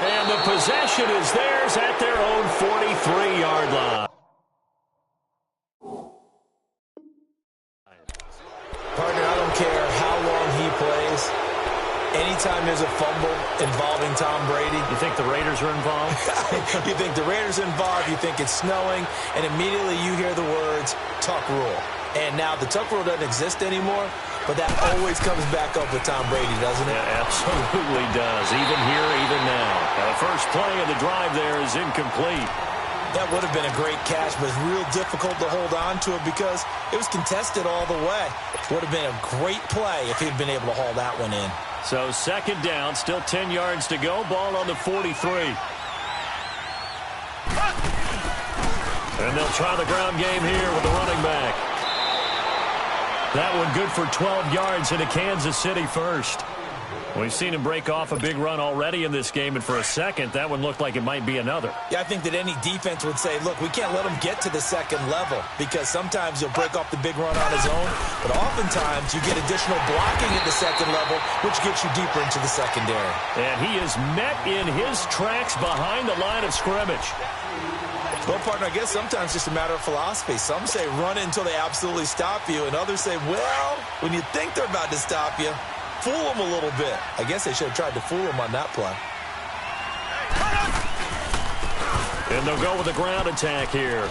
And the possession is theirs at their own 43-yard line. Partner, I don't care how long he plays. Anytime there's a fumble involving Tom Brady. You think the Raiders are involved? You think the Raiders are involved, you think it's snowing, and immediately you hear the words, Tuck Rule. And now the Tuck Rule doesn't exist anymore, but that always comes back up with Tom Brady, doesn't it? Yeah, absolutely does. Even here, even now. The first play of the drive there is incomplete. That would have been a great catch, but it's real difficult to hold on to it because it was contested all the way. Would have been a great play if he'd been able to haul that one in. So 2nd down, still 10 yards to go. Ball on the 43. And they'll try the ground game here with the running back. That one good for 12 yards into Kansas City first. We've seen him break off a big run already in this game, and for a second, that one looked like it might be another. Yeah, I think that any defense would say, look, we can't let him get to the second level because sometimes he'll break off the big run on his own, but oftentimes you get additional blocking at the second level, which gets you deeper into the secondary. And he is met in his tracks behind the line of scrimmage. Well, partner, I guess sometimes it's just a matter of philosophy. Some say run it until they absolutely stop you, and others say, well, when you think they're about to stop you, fool them a little bit. I guess they should have tried to fool him on that play. And they'll go with the ground attack here.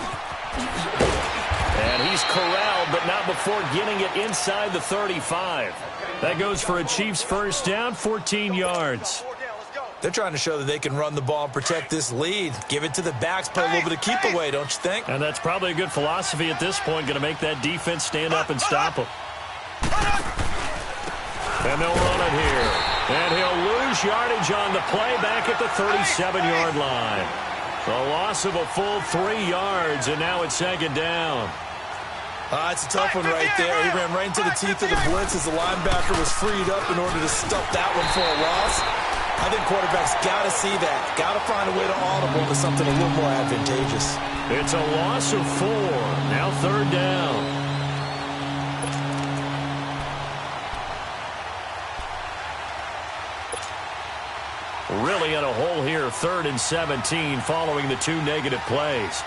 And he's corralled, but not before getting it inside the 35. That goes for a Chiefs first down, 14 yards. They're trying to show that they can run the ball and protect this lead. Give it to the backs, play a little bit of keep away, don't you think? And that's probably a good philosophy at this point, going to make that defense stand up and stop him. And they'll run it here. And he'll lose yardage on the play back at the 37-yard line. A loss of a full 3 yards, and now it's second down. It's a tough one right there. He ran right into the teeth of the blitz as the linebacker was freed up in order to stuff that one for a loss. I think quarterbacks got to see that. Got to find a way to audible to something a little more advantageous. It's a loss of 4. Now third down. Really in a hole here, 3rd and 17, following the 2 negative plays.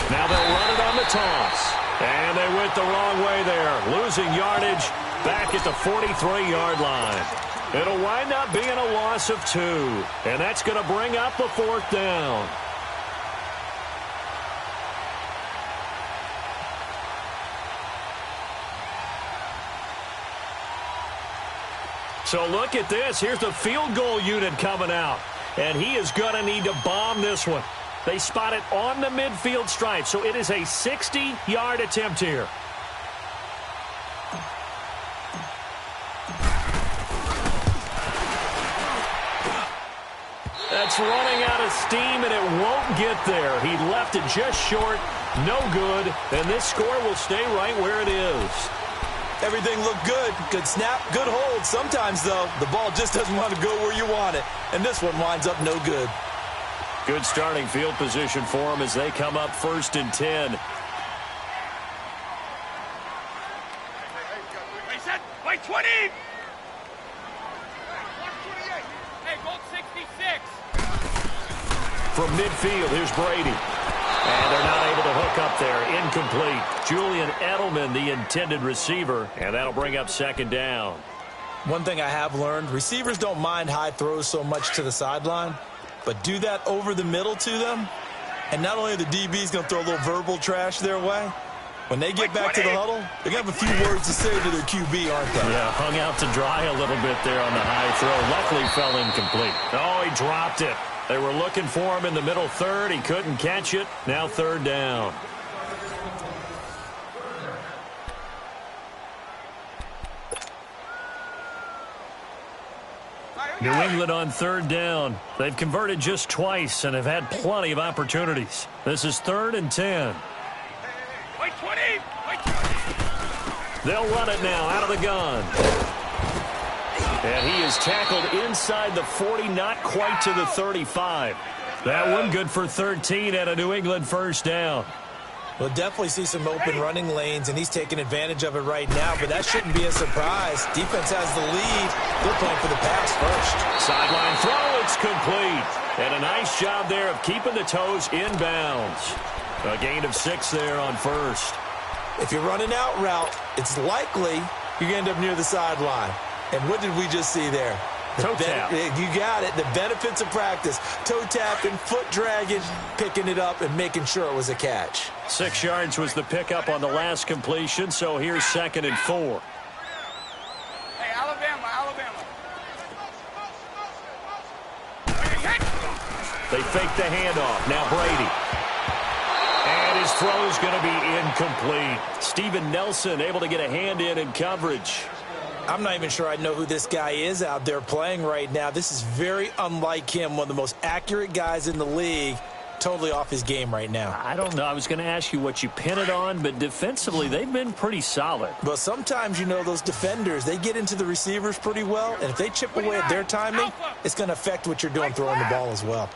Now they'll run it on the toss. And they went the wrong way there, losing yardage back at the 43-yard line. It'll wind up being a loss of 2, and that's going to bring up the 4th down. So look at this. Here's the field goal unit coming out, and he is going to need to bomb this one. They spot it on the midfield stripe, so it is a 60-yard attempt here. That's running out of steam, and it won't get there. He left it just short, no good, and this score will stay right where it is. Everything looked good. Good snap, good hold. Sometimes, though, the ball just doesn't want to go where you want it, and this one winds up no good. Good starting field position for them as they come up 1st and 10. Wait, 20! Hey, goal 66. From midfield, here's Brady. And they're not able to hook up there. Incomplete. Julian Edelman, the intended receiver, and that'll bring up 2nd down. One thing I have learned, receivers don't mind high throws so much to the sideline, but do that over the middle to them, and not only are the DBs going to throw a little verbal trash their way, when they get back to the huddle, they're going to have a few words to say to their QB, aren't they? Yeah, hung out to dry a little bit there on the high throw. Luckily fell incomplete. Oh, he dropped it. They were looking for him in the middle 3rd. He couldn't catch it. Now 3rd down. New England on 3rd down. They've converted just twice and have had plenty of opportunities. This is 3rd and 10. Wait, 20! They'll run it now out of the gun. And he is tackled inside the 40, not quite to the 35. That one good for 13 and a New England first down. We'll definitely see some open running lanes, and he's taking advantage of it right now, but that shouldn't be a surprise. Defense has the lead. They're playing for the pass first. Sideline throw, it's complete. And a nice job there of keeping the toes inbounds. A gain of 6 there on 1st. If you're running out route, it's likely you're going to end up near the sideline. And what did we just see there? Toe tap. You got it. The benefits of practice. Toe tapping, foot dragging, picking it up, and making sure it was a catch. 6 yards was the pickup on the last completion, so here's 2nd and 4. Hey, Alabama. They fake the handoff. Now Brady. And his throw is going to be incomplete. Steven Nelson able to get a hand in coverage. I'm not even sure I know who this guy is out there playing right now. This is very unlike him, one of the most accurate guys in the league. totally off his game right now. I don't know. I was going to ask you what you pin it on, but defensively, they've been pretty solid. But sometimes, you know, those defenders, they get into the receivers pretty well, and if they chip away at their timing, it's going to affect what you're doing throwing the ball as well.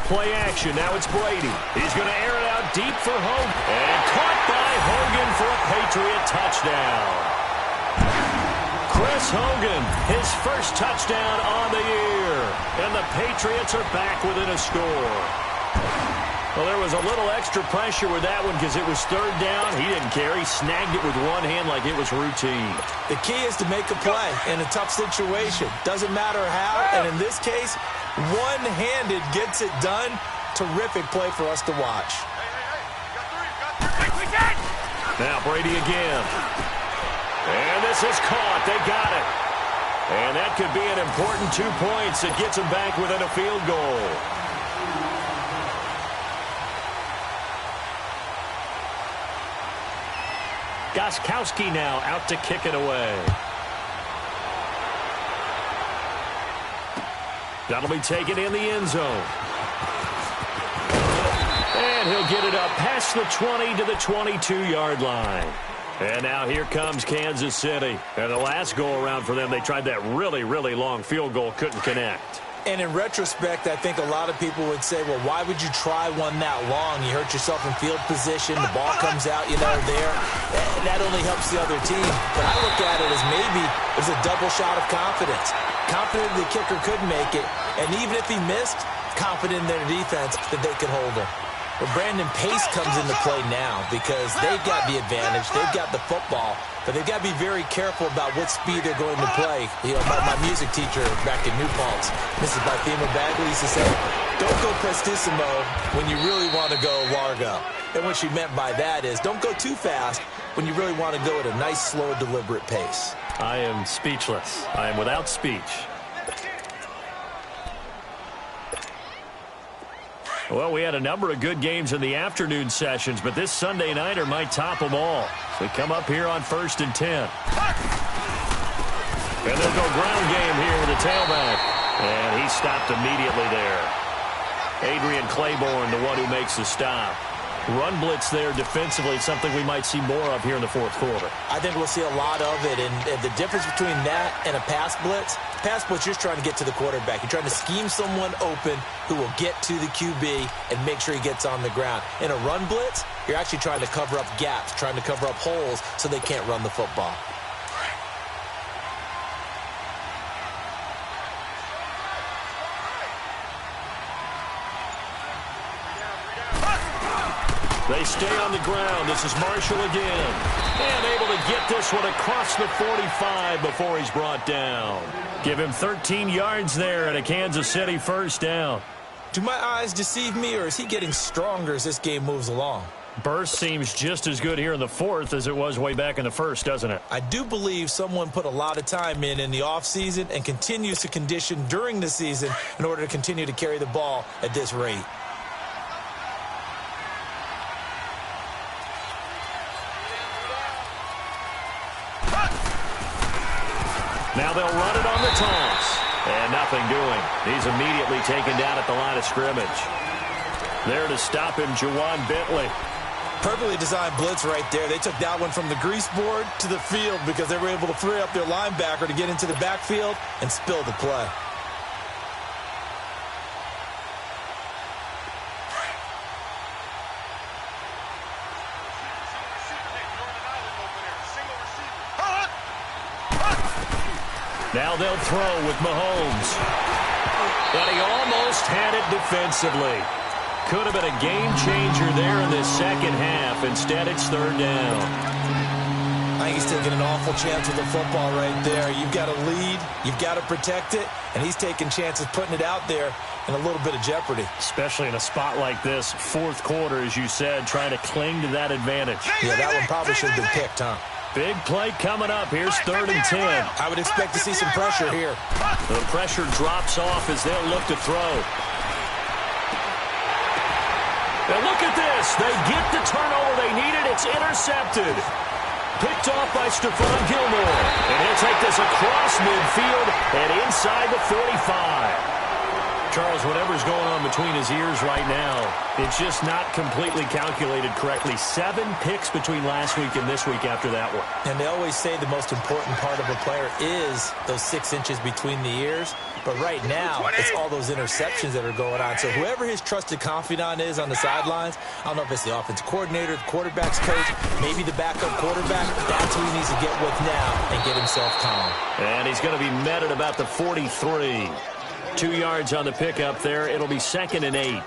Play action. Now it's Brady. He's going to air it out deep for Hogan. And caught by Hogan for a Patriot touchdown. Chris Hogan, his first touchdown on the year. And the Patriots are back within a score. Well, there was a little extra pressure with that one because it was third down. He didn't care. He snagged it with one hand like it was routine. The key is to make a play in a tough situation. Doesn't matter how, and in this case, one-handed gets it done. Terrific play for us to watch. Now Brady again. And this is caught. They got it. And that could be an important 2 points that gets them back within a field goal. Gostkowski now out to kick it away. That'll be taken in the end zone. And he'll get it up past the 20 to the 22-yard line. And now here comes Kansas City. And the last go-around for them, they tried that really, really long field goal, couldn't connect. And in retrospect, I think a lot of people would say, well, why would you try one that long? You hurt yourself in field position. The ball comes out, you know, there. That only helps the other team. But I look at it as maybe it was a double shot of confidence. Confident the kicker could make it. And even if he missed, confident in their defense that they could hold him. But Brandon Pace comes into play now because they've got the advantage. They've got the football. But they've got to be very careful about what speed they're going to play. You know, my music teacher back in New Paltz, Mrs. Bythema Bagley, used to say, don't go prestissimo when you really want to go largo. And what she meant by that is don't go too fast when you really want to go at a nice, slow, deliberate pace. I am speechless. I am without speech. Well, we had a number of good games in the afternoon sessions, but this Sunday nighter might top them all. So we come up here on 1st and 10. And they'll go ground game here with the tailback. And he stopped immediately there. Adrian Claiborne, the one who makes the stop. Run blitz there defensively, something we might see more of here in the fourth quarter. I think we'll see a lot of it, and the difference between that and a pass blitz, you're just trying to get to the quarterback. You're trying to scheme someone open who will get to the QB and make sure he gets on the ground. In a run blitz, you're actually trying to cover up gaps, trying to cover up holes so they can't run the football. They stay on the ground. This is Marshall again. And able to get this one across the 45 before he's brought down. Give him 13 yards there and a Kansas City first down. Do my eyes deceive me, or is he getting stronger as this game moves along? Burst seems just as good here in the fourth as it was way back in the first, doesn't it? I do believe someone put a lot of time in the offseason and continues to condition during the season in order to continue to carry the ball at this rate. Now they'll run it on the toss. And nothing doing. He's immediately taken down at the line of scrimmage. There to stop him, Juwan Bentley. Perfectly designed blitz right there. They took that one from the grease board to the field because they were able to free up their linebacker to get into the backfield and spill the play. Now they'll throw with Mahomes. But he almost had it defensively. Could have been a game changer there in the second half. Instead, it's third down. I think he's taking an awful chance with the football right there. You've got to lead. You've got to protect it. And he's taking chances putting it out there in a little bit of jeopardy. Especially in a spot like this, fourth quarter, as you said, trying to cling to that advantage. Yeah, that one probably should have been picked, huh? Big play coming up. Here's 3rd and 10. I would expect to see some pressure here. The pressure drops off as they'll look to throw. Now look at this. They get the turnover they needed. It's intercepted. Picked off by Stephon Gilmore. And he'll take this across midfield and inside the 45. Charles, whatever's going on between his ears right now, it's just not completely calculated correctly. 7 picks between last week and this week after that one. And they always say the most important part of a player is those 6 inches between the ears. But right now, it's all those interceptions that are going on. So whoever his trusted confidant is on the sidelines, I don't know if it's the offensive coordinator, the quarterback's coach, maybe the backup quarterback, that's who he needs to get with now and get himself calm. And he's going to be met at about the 43. 2 yards on the pickup there. It'll be 2nd and 8.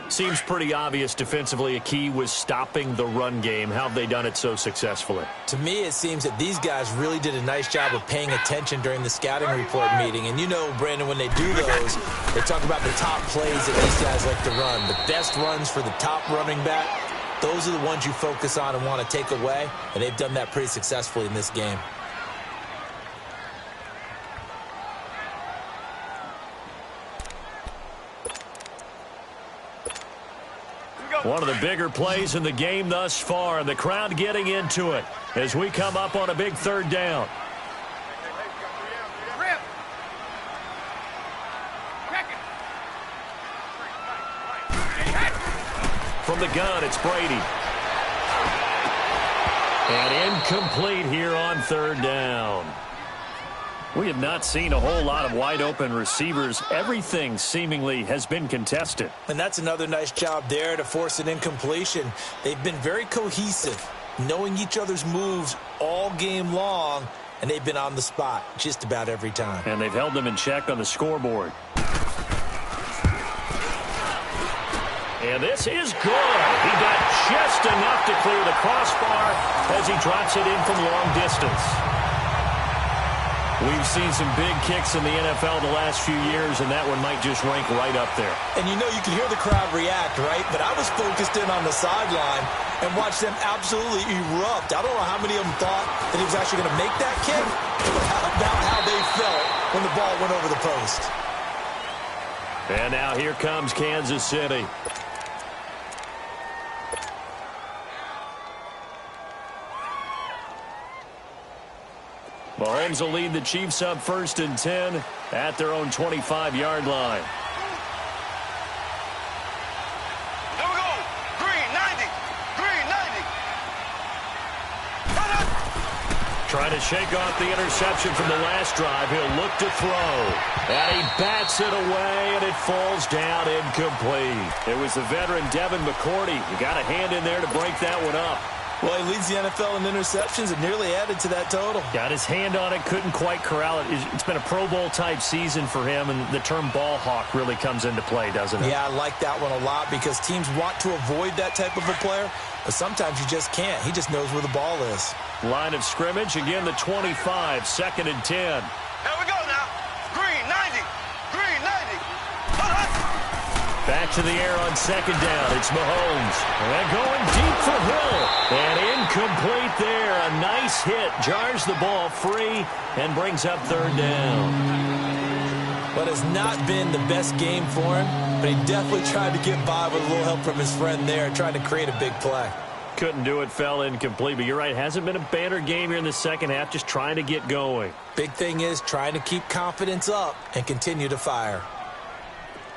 Seems pretty obvious defensively a key was stopping the run game. How have they done it so successfully? To me, it seems that these guys really did a nice job of paying attention during the scouting report meeting. And you know, Brandon, when they do those, they talk about the top plays that these guys like to run. The best runs for the top running back, those are the ones you focus on and want to take away. And they've done that pretty successfully in this game. One of the bigger plays in the game thus far, and the crowd getting into it as we come up on a big 3rd down. From the gun, it's Brady. And incomplete here on 3rd down. We have not seen a whole lot of wide-open receivers. Everything seemingly has been contested. And that's another nice job there to force an incompletion. They've been very cohesive, knowing each other's moves all game long, and they've been on the spot just about every time. And they've held them in check on the scoreboard. And this is good. He got just enough to clear the crossbar as he drops it in from long distance. We've seen some big kicks in the NFL the last few years, and that one might just rank right up there. And you know, you can hear the crowd react, right? But I was focused in on the sideline and watched them absolutely erupt. I don't know how many of them thought that he was actually going to make that kick, but how about how they felt when the ball went over the post. And now here comes Kansas City. Mahomes will lead the Chiefs up 1st and 10 at their own 25-yard line. Here we go. Green 90. Green 90. Trying to shake off the interception from the last drive. He'll look to throw. And he bats it away, and it falls down incomplete. It was the veteran Devin McCourty. You got a hand in there to break that one up. Well, he leads the NFL in interceptions and nearly added to that total. Got his hand on it, couldn't quite corral it. It's been a Pro Bowl-type season for him, and the term ball hawk really comes into play, doesn't it? Yeah, I like that one a lot because teams want to avoid that type of a player, but sometimes you just can't. He just knows where the ball is. Line of scrimmage, again the 25, 2nd and 10. Here we go now. Green 90. Green 90. Back to the air on 2nd down. It's Mahomes. And going deep for Hill. And incomplete there. A nice hit. Jars the ball free and brings up 3rd down. But it's not been the best game for him, but he definitely tried to get by with a little help from his friend there, trying to create a big play. Couldn't do it, fell incomplete. But you're right, hasn't been a banner game here in the second half, just trying to get going. Big thing is trying to keep confidence up and continue to fire.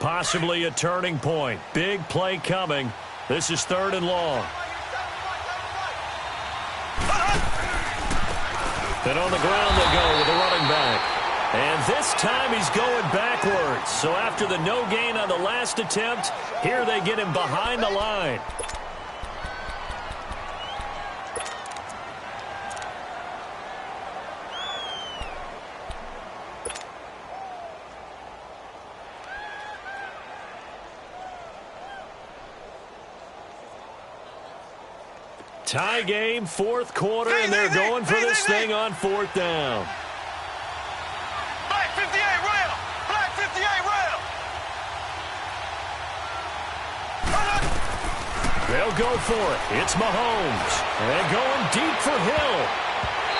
Possibly a turning point. Big play coming. This is 3rd and long. Then on the ground they go with the running back. And this time he's going backwards. So after the no gain on the last attempt, here they get him behind the line. Tie game, 4th quarter, and they're going for this thing on 4th down. Black 58 rail. Black 58 rail. They'll go for it. It's Mahomes. And going deep for Hill.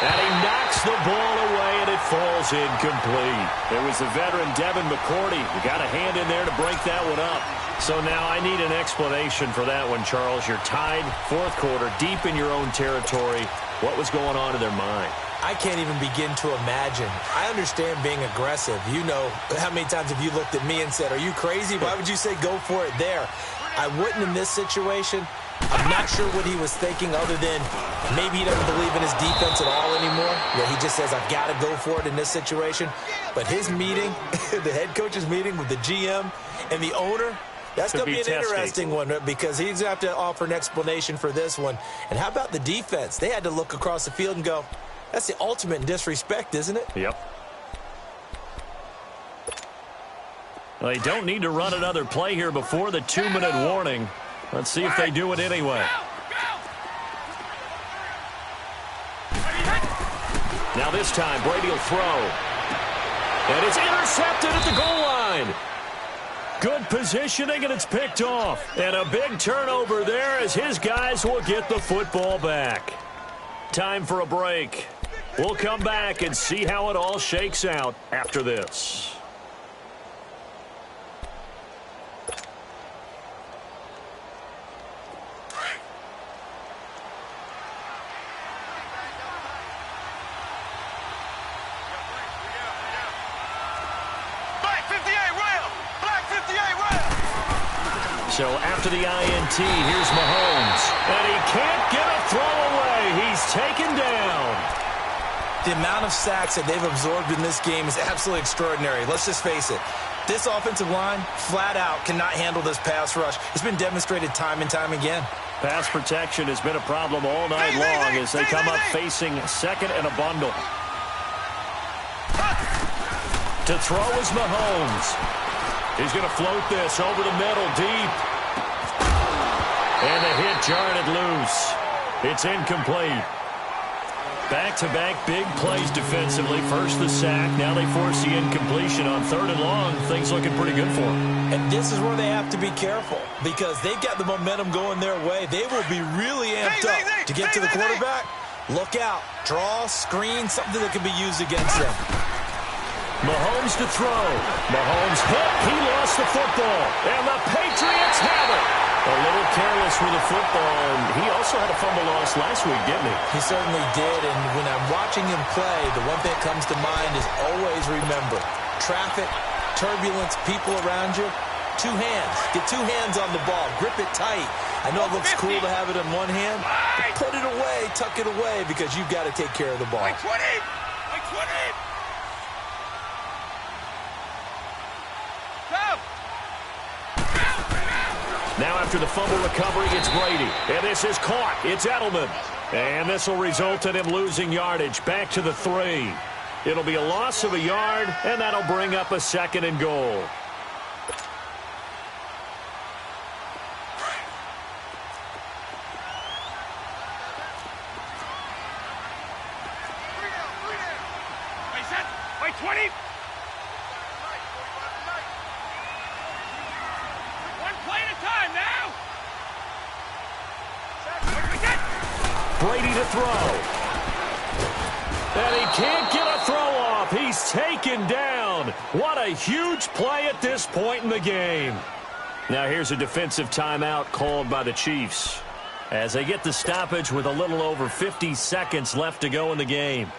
And he knocks the ball away, and it falls incomplete. It was the veteran Devin McCourty who got a hand in there to break that one up. So now I need an explanation for that one, Charles. You're tied, 4th quarter, deep in your own territory. What was going on in their mind? I can't even begin to imagine. I understand being aggressive. You know, how many times have you looked at me and said, are you crazy? Why would you say go for it there? I wouldn't in this situation. I'm not sure what he was thinking other than maybe he doesn't believe in his defense at all anymore. Yeah, he just says, I've got to go for it in this situation. But his meeting, the head coach's meeting with the GM and the owner, that's going to be an interesting one because he's going to have to offer an explanation for this one. And how about the defense? They had to look across the field and go, that's the ultimate disrespect, isn't it? Yep. Well, they don't need to run another play here before the 2-minute warning. Let's see if they do it anyway. Now this time, Brady will throw. And it's intercepted at the goal line. Good positioning, and it's picked off. And a big turnover there as his guys will get the football back. Time for a break. We'll come back and see how it all shakes out after this. So after the INT, here's Mahomes. And he can't get a throw away. He's taken down. The amount of sacks that they've absorbed in this game is absolutely extraordinary. Let's just face it. This offensive line, flat out, cannot handle this pass rush. It's been demonstrated time and time again. Pass protection has been a problem all night long as they come up facing second and a bundle. To throw is Mahomes. He's going to float this over the middle, deep. And the hit jarred it loose. It's incomplete. Back-to-back big plays defensively. First the sack. Now they force the incompletion on 3rd and long. Things looking pretty good for them. And this is where they have to be careful because they've got the momentum going their way. They will be really amped up to get to the quarterback. Look out. Draw, screen, something that can be used against them. Mahomes to throw. Mahomes hit. He lost the football. And the Patriots have it. A little careless with the football. And he also had a fumble loss last week, didn't he? He certainly did. And when I'm watching him play, the one thing that comes to mind is always remember. Traffic, turbulence, people around you. 2 hands. Get 2 hands on the ball. Grip it tight. I know it looks cool to have it in one hand. But put it away. Tuck it away because you've got to take care of the ball. 20! 20! Now after the fumble recovery, it's Brady. And this is caught. It's Edelman. And this will result in him losing yardage back to the 3. It'll be a loss of a yard, and that'll bring up a 2nd and goal. Wait, 20! Brady to throw. And he can't get a throw off. He's taken down. What a huge play at this point in the game. Now here's a defensive timeout called by the Chiefs as they get the stoppage with a little over 50 seconds left to go in the game.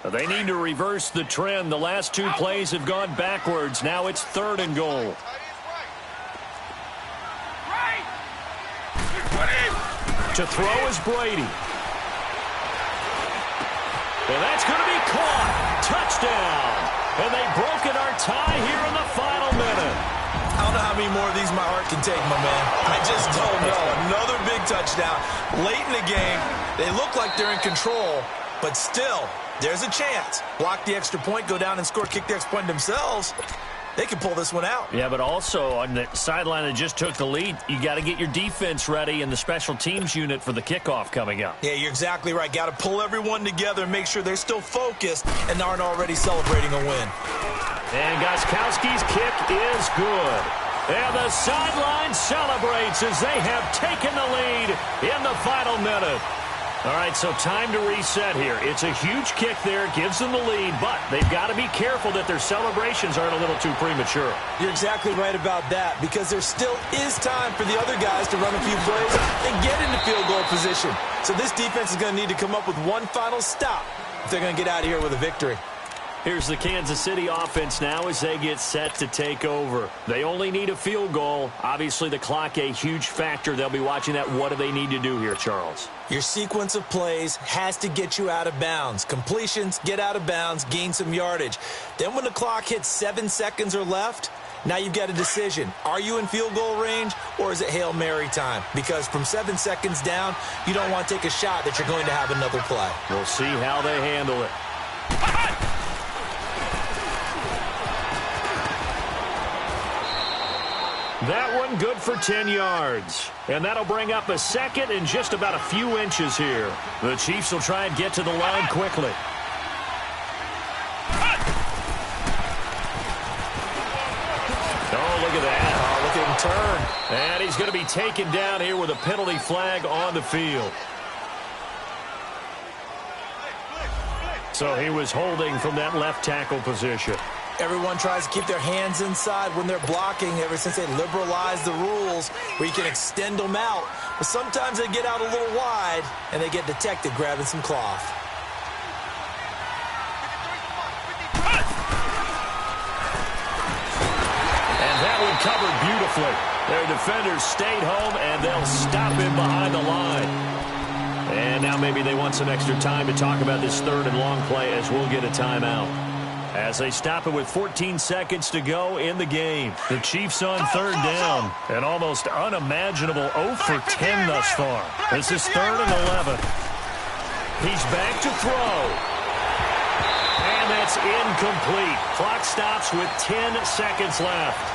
They need to reverse the trend. The last 2 plays have gone backwards. Now it's 3rd and goal. To throw is Brady. And that's going to be caught. Touchdown. And they've broken our tie here in the final minute. I don't know how many more of these my heart can take, my man. I just don't know. Another big touchdown. Late in the game, they look like they're in control, but still, there's a chance. Block the extra point, go down and score, kick the extra point themselves. They can pull this one out. Yeah, but also on the sideline that just took the lead, you got to get your defense ready and the special teams unit for the kickoff coming up. Yeah, you're exactly right. Got to pull everyone together and make sure they're still focused and aren't already celebrating a win. And Gostkowski's kick is good. And the sideline celebrates as they have taken the lead in the final minute. All right, so time to reset here. It's a huge kick there. Gives them the lead, but they've got to be careful that their celebrations aren't a little too premature. You're exactly right about that, because there still is time for the other guys to run a few plays and get into field goal position. So this defense is going to need to come up with one final stop if they're going to get out of here with a victory. Here's the Kansas City offense now as they get set to take over. They only need a field goal. Obviously, the clock a huge factor. They'll be watching that. What do they need to do here, Charles? Your sequence of plays has to get you out of bounds. Completions, get out of bounds, gain some yardage. Then when the clock hits 7 seconds or left, now you've got a decision. Are you in field goal range, or is it Hail Mary time? Because from 7 seconds down, you don't want to take a shot that you're going to have another play. We'll see how they handle it. That one good for 10 yards. And that'll bring up a second and just about a few inches here. The Chiefs will try and get to the line quickly. Oh, look at that. Oh, look at him turn. And he's going to be taken down here with a penalty flag on the field. So he was holding from that left tackle position. Everyone tries to keep their hands inside when they're blocking ever since they liberalized the rules where you can extend them out. But sometimes they get out a little wide and they get detected grabbing some cloth. And that one covered beautifully. Their defenders stayed home and they'll stop him behind the line. And now maybe they want some extra time to talk about this third and long play as we'll get a timeout. As they stop it with 14 seconds to go in the game. The Chiefs on third down. An almost unimaginable 0 for 10 thus far. This is 3rd and 11. He's back to throw. And that's incomplete. Clock stops with 10 seconds left.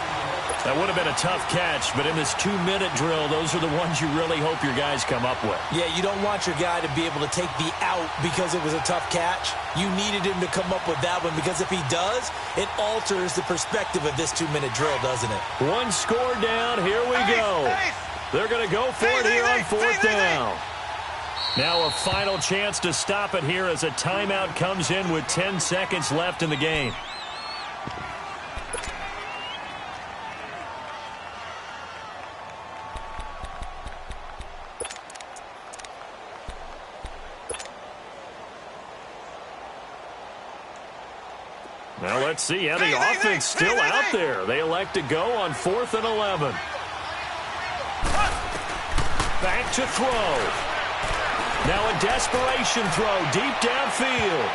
That would have been a tough catch, but in this 2-minute drill, those are the ones you really hope your guys come up with. Yeah, you don't want your guy to be able to take the out because it was a tough catch. You needed him to come up with that one, because if he does, it alters the perspective of this 2-minute drill, doesn't it? One score down. Here we go. They're going to go for it here on 4th down. Now a final chance to stop it here as a timeout comes in with 10 seconds left in the game. Now let's see how the offense still out there. They elect to go on 4th and 11. Back to throw. Now a desperation throw deep downfield.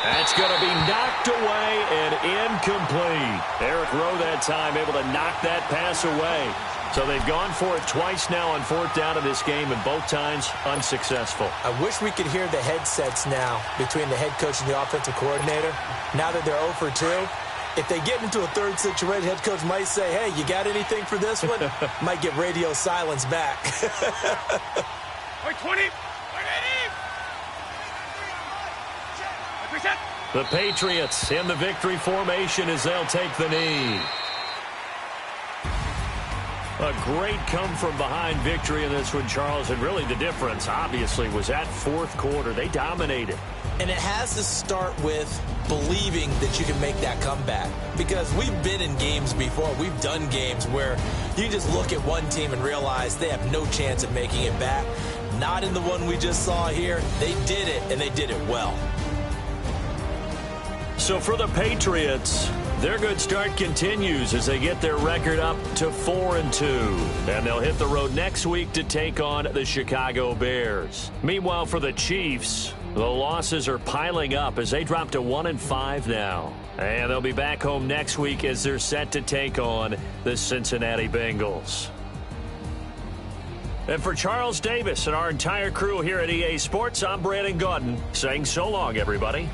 That's going to be knocked away and incomplete. Eric Rowe that time able to knock that pass away. So they've gone for it twice now on 4th down in this game, and both times unsuccessful. I wish we could hear the headsets now between the head coach and the offensive coordinator. Now that they're 0 for 2, if they get into a third situation, head coach might say, hey, you got anything for this one? Might get radio silence back. Wait, 20. The Patriots in the victory formation as they'll take the knee. A great come-from-behind victory in this one, Charles, and really the difference, obviously, was that 4th quarter. They dominated. And it has to start with believing that you can make that comeback. Because we've been in games before. We've done games where you just look at one team and realize they have no chance of making it back. Not in the one we just saw here. They did it, and they did it well. So for the Patriots, their good start continues as they get their record up to 4-2. And they'll hit the road next week to take on the Chicago Bears. Meanwhile, for the Chiefs, the losses are piling up as they drop to 1-5 now. And they'll be back home next week as they're set to take on the Cincinnati Bengals. And for Charles Davis and our entire crew here at EA Sports, I'm Brandon Gaudin saying so long, everybody.